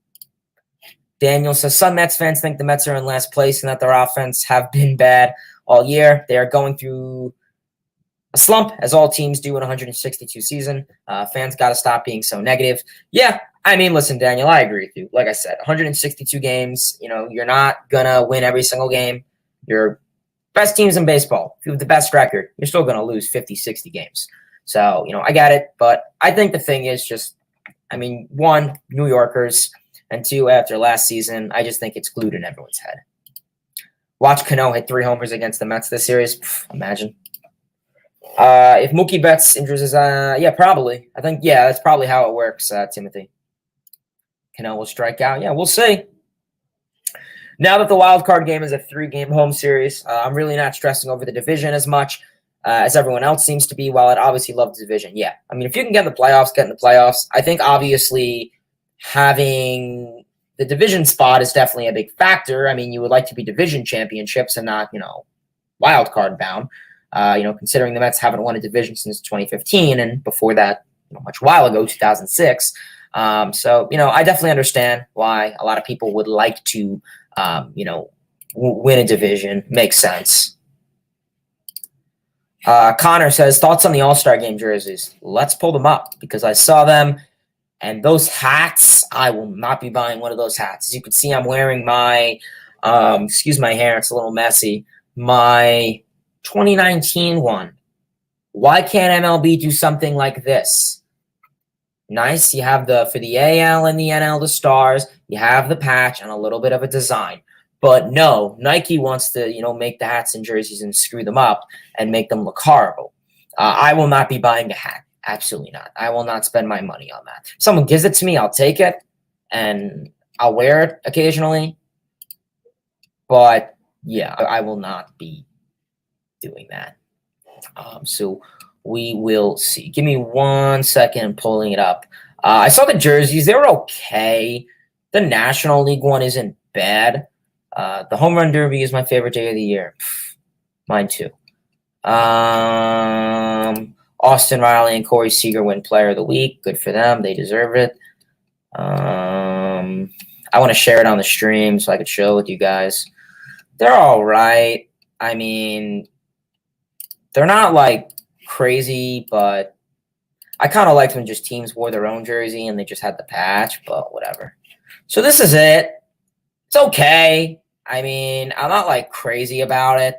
A: Daniel says, some Mets fans think the Mets are in last place and that their offense have been bad all year. They are going through a slump, as all teams do in 162 season. Fans got to stop being so negative. Yeah, I mean, listen, Daniel, I agree with you. Like I said, 162 games, you're not going to win every single game. You're best teams in baseball. If you have the best record, you're still going to lose 50, 60 games. So, I get it. But I think the thing is just, I mean, one, New Yorkers, and two, after last season, I just think it's glued in everyone's head. Watch Cano hit 3 homers against the Mets this series. Imagine. If Mookie Betts injures his, yeah, probably. I think, yeah, that's probably how it works, Timothy. Cano will strike out. Yeah, we'll see. Now that the wild card game is a 3-game home series, I'm really not stressing over the division as much as everyone else seems to be. While I'd obviously love the division, yeah. I mean, if you can get in the playoffs, get in the playoffs. I think obviously having the division spot is definitely a big factor. I mean, you would like to be division championships and not, wild card bound. Considering the Mets haven't won a division since 2015, and before that, much while ago, 2006. So, I definitely understand why a lot of people would like to, win a division. Makes sense. Connor says, thoughts on the All-Star Game jerseys? Let's pull them up because I saw them. And those hats, I will not be buying one of those hats. As you can see, I'm wearing my, excuse my hair, it's a little messy, my 2019 one. Why can't MLB do something like this? Nice. You have for the AL and the NL, the stars. You have the patch and a little bit of a design. But no, Nike wants to, make the hats and jerseys and screw them up and make them look horrible. I will not be buying a hat. Absolutely not. I will not spend my money on that. If someone gives it to me, I'll take it and I'll wear it occasionally. But yeah, I will not be doing that. So we will see. Give me 1 second pulling it up. I saw the jerseys. They were okay. The National League one isn't bad. The Home Run Derby is my favorite day of the year. Mine too. Austin Riley and Corey Seager win Player of the Week. Good for them. They deserve it. I want to share it on the stream so I could show it with you guys. They're all right. I mean, they're not like crazy, but I kind of liked when just teams wore their own jersey and they just had the patch, but whatever. So this is it. It's okay. I mean, I'm not like crazy about it.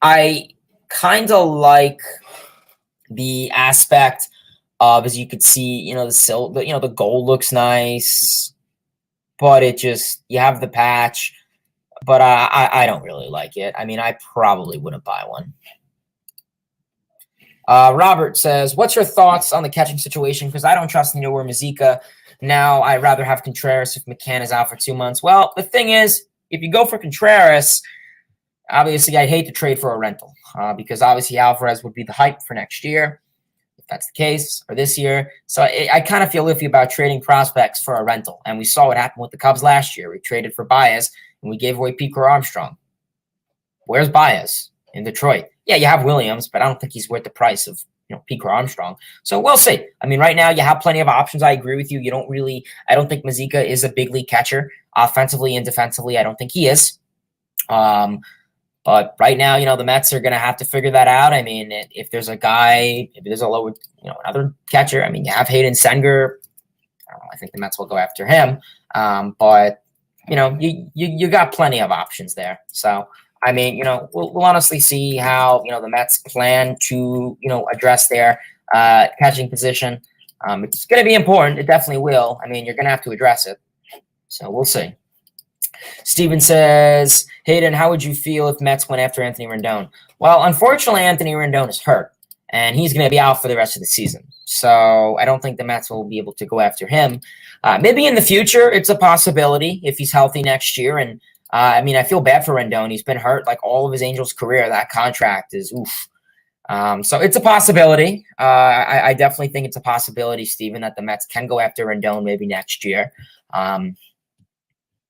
A: I kind of like the aspect of, as you could see, the gold looks nice, but it just, you have the patch, but I don't really like it. I mean, I probably wouldn't buy one. Robert says, what's your thoughts on the catching situation? Because I don't trust Nino or Mazika. Now I'd rather have Contreras if Mccann is out for 2 months. Well, the thing is, if you go for Contreras, obviously I'd hate to trade for a rental because obviously Alvarez would be the hype for next year, if that's the case, or this year. So I kind of feel iffy about trading prospects for a rental. And we saw what happened with the Cubs last year. We traded for Baez, and we gave away Pico Armstrong. Where's Baez? In Detroit. Yeah, you have Williams, but I don't think he's worth the price of Pico Armstrong. So we'll see. I mean, right now you have plenty of options. I agree with you. I don't think Mazika is a big league catcher. Offensively and defensively, I don't think he is. But right now, the Mets are going to have to figure that out. I mean, if there's a lower, another catcher, I mean, you have Hayden Senger. I don't know. I think the Mets will go after him. But you got plenty of options there. So, I mean, we'll honestly see how, the Mets plan to, address their catching position. It's going to be important. It definitely will. I mean, you're going to have to address it. So we'll see. Steven says, Hayden, how would you feel if Mets went after Anthony Rendon? Well, unfortunately, Anthony Rendon is hurt, and he's going to be out for the rest of the season. So I don't think the Mets will be able to go after him. Maybe in the future, it's a possibility if he's healthy next year. And I mean, I feel bad for Rendon. He's been hurt like all of his Angels career. That contract is oof. So it's a possibility. I definitely think it's a possibility, Steven, that the Mets can go after Rendon maybe next year.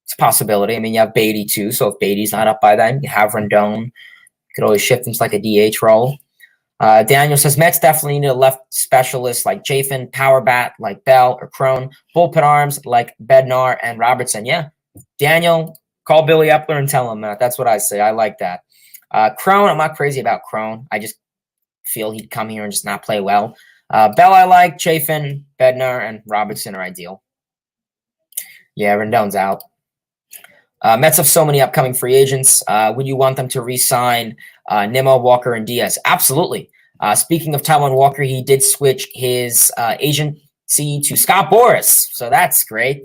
A: It's a possibility. I mean, you have Beatty too. So if Beatty's not up by then, you have Rendon. You could always shift into like a DH role. Daniel says, Mets definitely need a left specialist like Chafin, power bat like Bell or Crone, bullpen arms like Bednar and Robertson. Yeah, Daniel, call Billy Epler and tell him that. That's what I say. I like that. Crone, I'm not crazy about Crone. I just feel he'd come here and just not play well. Bell I like. Chafin, Bednar, and Robertson are ideal. Yeah, Rendon's out. Mets have so many upcoming free agents. Would you want them to re-sign Nimmo, Walker, and Diaz? Absolutely. Speaking of Taijuan Walker, he did switch his agency to Scott Boras, so that's great.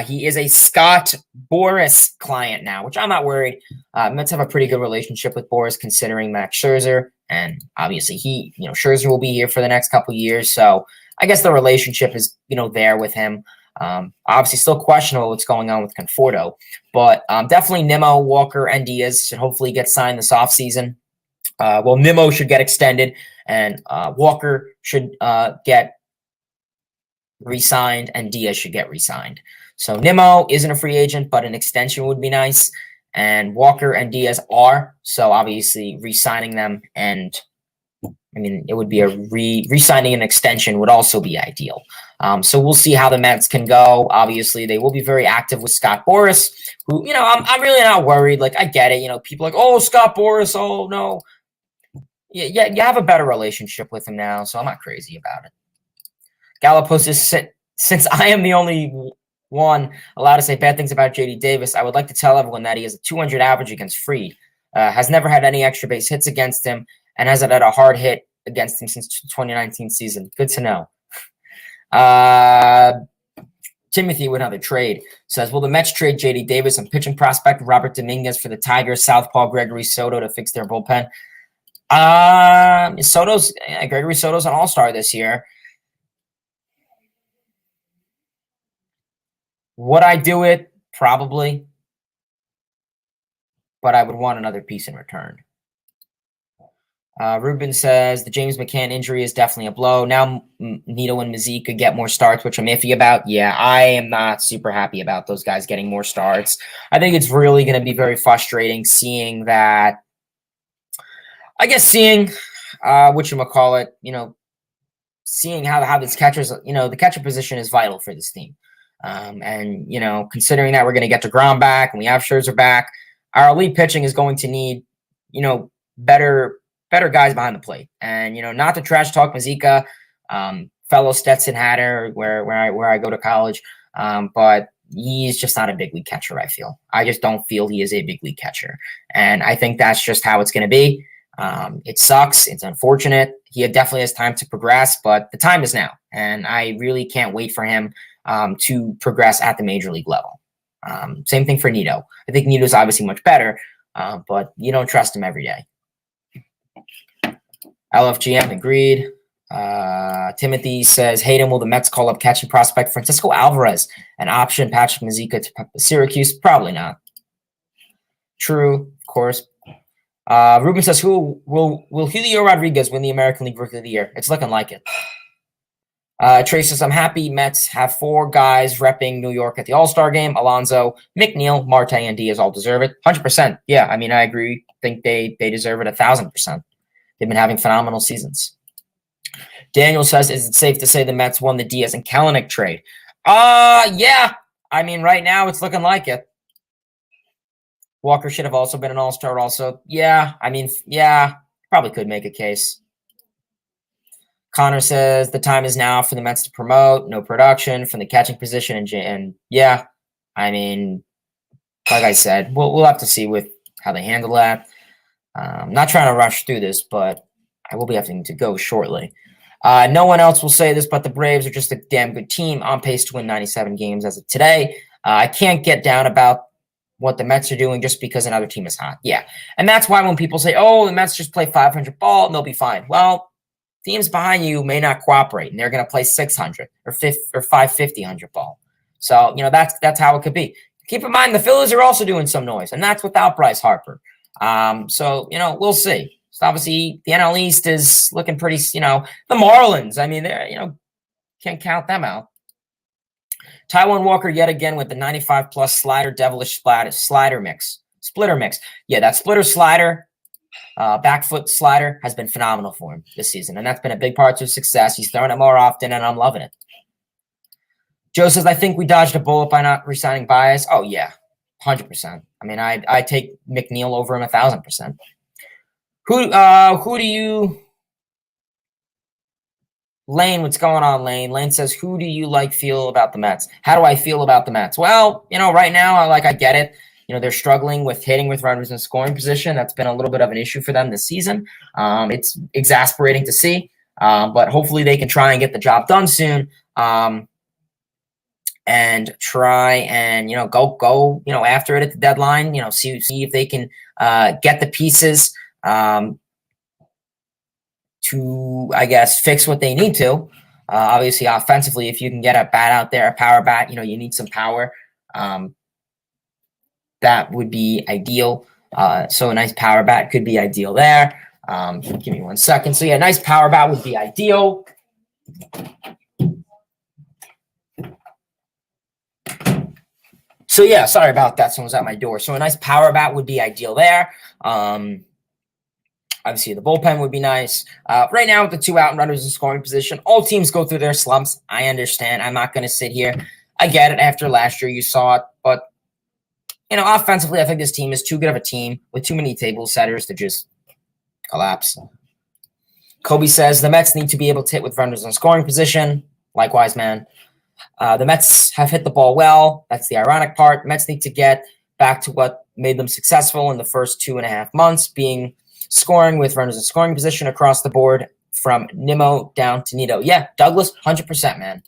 A: He is a Scott Boras client now, which I'm not worried. Mets have a pretty good relationship with Boras, considering Max Scherzer, and obviously Scherzer will be here for the next couple of years, so I guess the relationship is there with him. Obviously still questionable what's going on with Conforto, but definitely Nimmo, Walker, and Diaz should hopefully get signed this offseason. Well, Nimmo should get extended, and Walker should get re-signed, and Diaz should get re-signed. So Nimmo isn't a free agent, but an extension would be nice, and Walker and Diaz are, so obviously re-signing them, and I mean, it would be a re-signing an extension would also be ideal. So we'll see how the Mets can go. Obviously, they will be very active with Scott Boras, who, I'm really not worried. Like, I get it. People are like, oh, Scott Boras, oh, no. Yeah, you have a better relationship with him now, so I'm not crazy about it. Galapos is, since I am the only one allowed to say bad things about J.D. Davis, I would like to tell everyone that he has a 200 average against Fried, has never had any extra base hits against him, and hasn't had a hard hit against him since 2019 season. Good to know. Timothy with another trade says, will the Mets trade J.D. Davis and pitching prospect Robert Dominguez for the Tigers' southpaw Gregory Soto to fix their bullpen? Gregory Soto's an all-star this year. Would I do it? Probably. but I would want another piece in return. Ruben says the James Mccann injury is definitely a blow. Now Nito and Mazik could get more starts, which I'm iffy about. Yeah, I am not super happy about those guys getting more starts. I think it's really going to be very frustrating seeing that. I guess seeing whatchamacallit, seeing how this catcher's, the catcher position is vital for this team. And, considering that we're going to get DeGrom back and we have Scherzer back, our elite pitching is going to need, better guys behind the plate. And, not to trash talk Mazika, fellow Stetson Hatter, where I go to college, but he's just not a big league catcher, I feel. I just don't feel he is a big league catcher. And I think that's just how it's going to be. It sucks. It's unfortunate. He definitely has time to progress, but the time is now. And I really can't wait for him to progress at the major league level. Same thing for Nito. I think Nito's obviously much better, but you don't trust him every day. LFGM agreed. Timothy says, Hayden, will the Mets call up catching prospect Francisco Alvarez and option Patrick Mazeika to Syracuse? Probably not. True, of course. Ruben says, will Julio Rodriguez win the American League Rookie of the Year? It's looking like it. Trey says, I'm happy Mets have 4 guys repping New York at the All-Star game. Alonso, McNeil, Marte, and Diaz all deserve it. 100%. Yeah, I mean, I agree. I think they deserve it 1,000%. They've been having phenomenal seasons. Daniel says, is it safe to say the Mets won the Diaz and Kelenic trade? Yeah. I mean, right now it's looking like it. Walker should have also been an all-star also. Yeah, I mean, yeah, probably could make a case. Connor says the time is now for the Mets to promote. No production from the catching position. And yeah, I mean, like I said, we'll have to see with how they handle that. I'm not trying to rush through this, but I will be having to go shortly. No one else will say this, but the Braves are just a damn good team on pace to win 97 games as of today. I can't get down about what the Mets are doing just because another team is hot. Yeah. And that's why when people say, oh, the Mets just play 500 ball and they'll be fine. Well, teams behind you may not cooperate and they're going to play 600 or 550 ball. So, that's how it could be. Keep in mind, the Phillies are also doing some noise, and that's without Bryce Harper. So, we'll see. So obviously, the NL East is looking pretty, the Marlins, I mean, they're, can't count them out. Taiwan Walker yet again with the 95+ slider, devilish slitter mix. Yeah, that splitter slider, back foot slider has been phenomenal for him this season, and that's been a big part of his success. He's throwing it more often, and I'm loving it. Joe says, I think we dodged a bullet by not re-signing Baez. Oh, yeah, 100%. I mean, I take McNeil over him 1,000%. Who do you... Lane, what's going on, Lane? Lane says, who do you feel about the Mets? How do I feel about the Mets? Well, right now, I get it. They're struggling with hitting with runners in scoring position. That's been a little bit of an issue for them this season. It's exasperating to see, but hopefully they can try and get the job done soon. And try and, go after it at the deadline, see if they can get the pieces to, I guess, fix what they need to. Obviously, offensively, if you can get a bat out there, a power bat, you need some power. That would be ideal. So a nice power bat could be ideal there. Give me 1 second. So, yeah, a nice power bat would be ideal. So, yeah, sorry about that. Someone was at my door. So a nice power bat would be ideal there. Obviously, the bullpen would be nice. Right now, with the 2 out runners in scoring position, all teams go through their slumps. I understand. I'm not going to sit here. I get it. After last year, you saw it. But, offensively, I think this team is too good of a team with too many table setters to just collapse. Kobe says the Mets need to be able to hit with runners in scoring position. Likewise, man. The Mets have hit the ball well. That's the ironic part. Mets need to get back to what made them successful in the first 2.5 months, being scoring with runners in scoring position across the board from Nimmo down to Nito. Yeah, Douglas, 100%, man.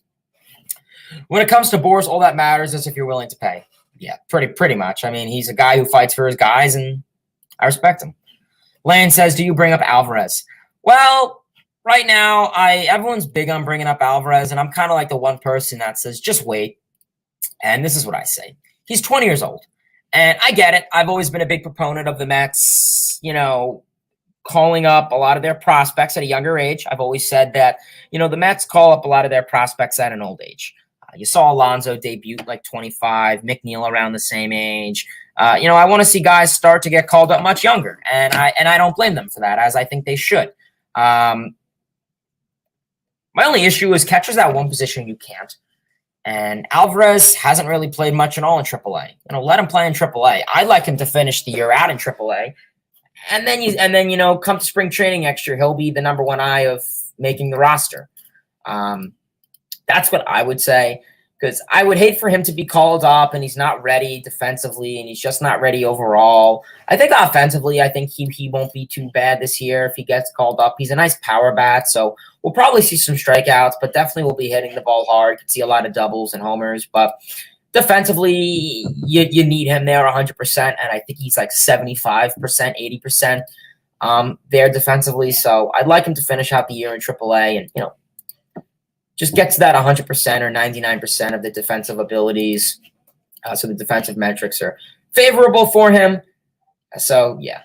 A: When it comes to Boras, all that matters is if you're willing to pay. Yeah, pretty much. I mean, he's a guy who fights for his guys, and I respect him. Lane says, do you bring up Alvarez? Well, right now, everyone's big on bringing up Alvarez, and I'm kind of like the one person that says, just wait. And this is what I say. He's 20 years old. And I get it. I've always been a big proponent of the Mets, calling up a lot of their prospects at a younger age. I've always said that, the Mets call up a lot of their prospects at an old age. You saw Alonso debut like 25, McNeil around the same age. I want to see guys start to get called up much younger, and I don't blame them for that, as I think they should. My only issue is catchers at one position you can't. And Alvarez hasn't really played much at all in AAA. Let him play in AAA. I'd like him to finish the year out in AAA. And then, come to spring training next year, he'll be the number one eye of making the roster. That's what I would say, because I would hate for him to be called up and he's not ready defensively and he's just not ready overall. I think offensively, he won't be too bad this year if he gets called up. He's a nice power bat, so we'll probably see some strikeouts, but definitely will be hitting the ball hard. Could see a lot of doubles and homers, but defensively, you need him there 100%, and I think he's like 75%, 80% there defensively. So I'd like him to finish out the year in AAA and, just get to that 100% or 99% of the defensive abilities. So the defensive metrics are favorable for him. So, yeah.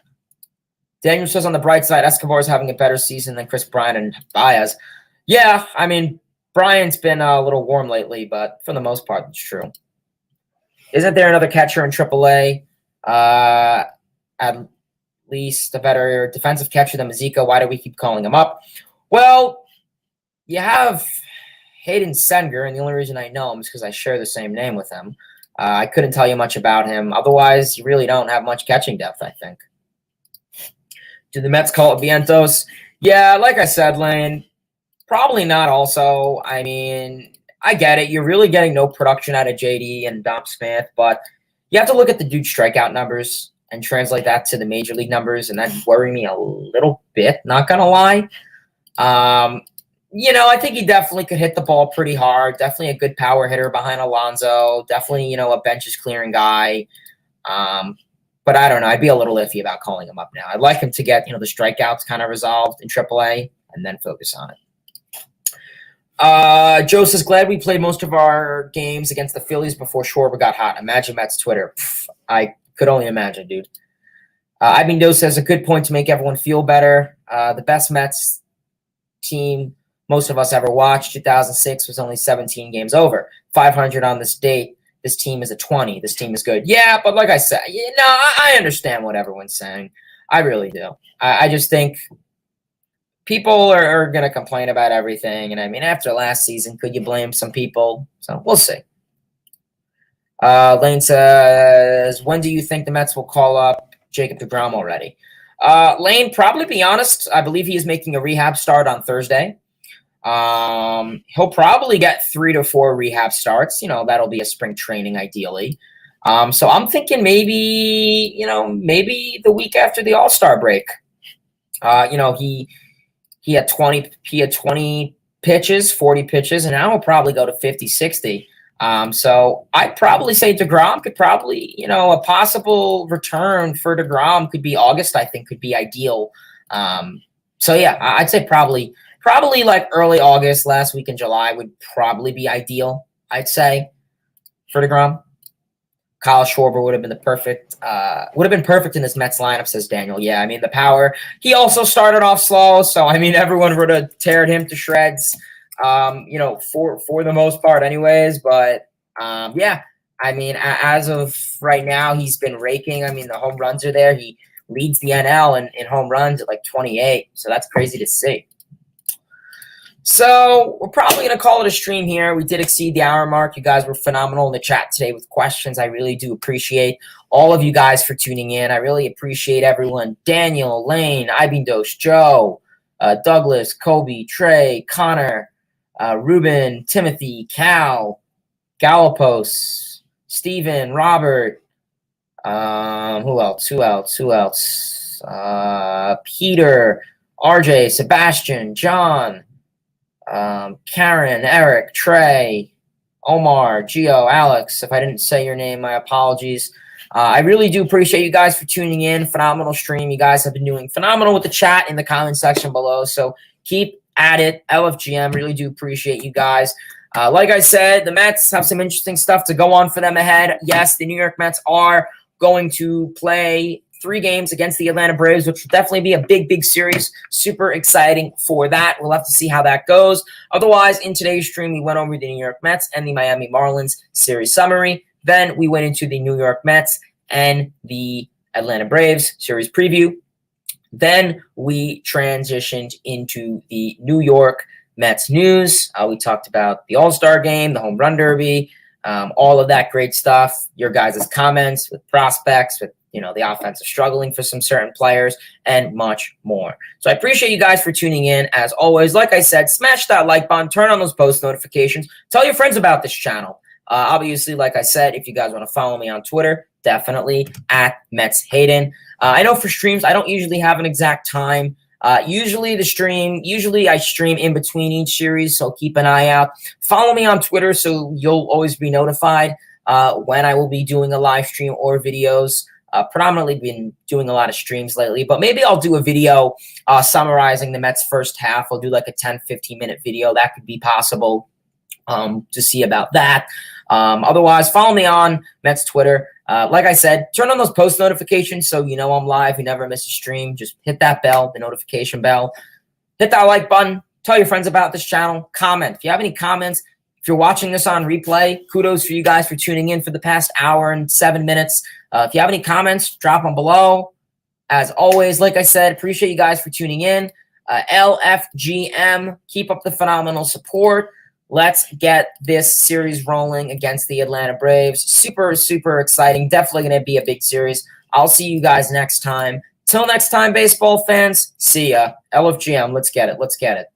A: Daniel says on the bright side, Escobar is having a better season than Chris Bryant and Diaz. Yeah, Bryant's been a little warm lately, but for the most part, it's true. Isn't there another catcher in AAA? At least a better defensive catcher than Mazika. Why do we keep calling him up? Well, you have Hayden Senger, and the only reason I know him is because I share the same name with him. I couldn't tell you much about him. Otherwise, you really don't have much catching depth, I think. Do the Mets call it Vientos? Yeah, like I said, Lane, probably not also. I get it. You're really getting no production out of JD and Dom Smith, but you have to look at the dude's strikeout numbers and translate that to the major league numbers, and that worry me a little bit, not going to lie. I think he definitely could hit the ball pretty hard. Definitely a good power hitter behind Alonso. Definitely, a benches clearing guy. But I don't know. I'd be a little iffy about calling him up now. I'd like him to get, the strikeouts kind of resolved in AAA and then focus on it. Joe says, glad we played most of our games against the Phillies before Schwarber got hot. Imagine Mets Twitter. I could only imagine, dude. Ivan Doe says, a good point to make everyone feel better. The best Mets team most of us ever watched, 2006, was only 17 games over. 500 on this date. This team is a 20. This team is good. Yeah, but like I said, I understand what everyone's saying. I really do. I just think people are going to complain about everything. And after last season, could you blame some people? So we'll see. Lane says, when do you think the Mets will call up Jacob deGrom already? Lane, probably be honest. I believe he is making a rehab start on Thursday. He'll probably get 3 to 4 rehab starts. That'll be a spring training ideally. So I'm thinking maybe the week after the All-Star break. He had 20 pitches, 40 pitches, and now he'll probably go to 50, 60. So I'd probably say DeGrom could probably, a possible return for DeGrom could be August, I think could be ideal. So yeah, I'd say probably like early August, last week in July would probably be ideal, I'd say, for DeGrom. Kyle Schwarber would have been perfect in this Mets lineup, says Daniel. Yeah, the power. He also started off slow, so everyone would have teared him to shreds, for the most part anyways. But yeah, as of right now, he's been raking. The home runs are there. He leads the NL in home runs at like 28, so that's crazy to see. So we're probably going to call it a stream here. We did exceed the hour mark. You guys were phenomenal in the chat today with questions. I really do appreciate all of you guys for tuning in. I really appreciate everyone. Daniel, Lane, Ibindos, Joe, Douglas, Kobe, Trey, Connor, Ruben, Timothy, Cal, Galapos, Steven, Robert. Who else? Peter, RJ, Sebastian, John, Karen, Eric, Trey, Omar, Gio, Alex. If I didn't say your name, my apologies. I really do appreciate you guys for tuning in. Phenomenal stream. You guys have been doing phenomenal with the chat in the comment section below. So keep at it. LFGM, really do appreciate you guys. Like I said, the Mets have some interesting stuff to go on for them ahead. Yes, the New York Mets are going to play 3 games against the Atlanta Braves, which will definitely be a big series. Super exciting for that. We'll have to see how that goes. Otherwise, in today's stream, we went over the New York Mets and the Miami Marlins series summary. Then we went into the New York Mets and the Atlanta Braves series preview. Then we transitioned into the New York Mets news. We talked about the All-Star game, the Home Run Derby, all of that great stuff. Your guys' comments with prospects, with the offense is struggling for some certain players, and much more. So I appreciate you guys for tuning in. As always, like I said, smash that like button, turn on those post notifications, tell your friends about this channel. Obviously, like I said, if you guys want to follow me on Twitter, definitely at Mets Hayden. I know for streams, I don't usually have an exact time. Usually I stream in between each series, so keep an eye out. Follow me on Twitter so you'll always be notified when I will be doing a live stream or videos. Predominantly been doing a lot of streams lately, but maybe I'll do a video summarizing the Mets first half. I'll do like a 10-15 minute video. That could be possible to see about that. Otherwise, follow me on Mets Twitter. Like I said, turn on those post notifications so you know I'm live. You never miss a stream. Just hit that bell, the notification bell. Hit that like button. Tell your friends about this channel. Comment. If you have any comments, if you're watching this on replay, kudos for you guys for tuning in for the past hour and 7 minutes. If you have any comments, drop them below. As always, like I said, appreciate you guys for tuning in. LFGM, keep up the phenomenal support. Let's get this series rolling against the Atlanta Braves. Super exciting. Definitely going to be a big series. I'll see you guys next time. Till next time, baseball fans, see ya. LFGM, let's get it.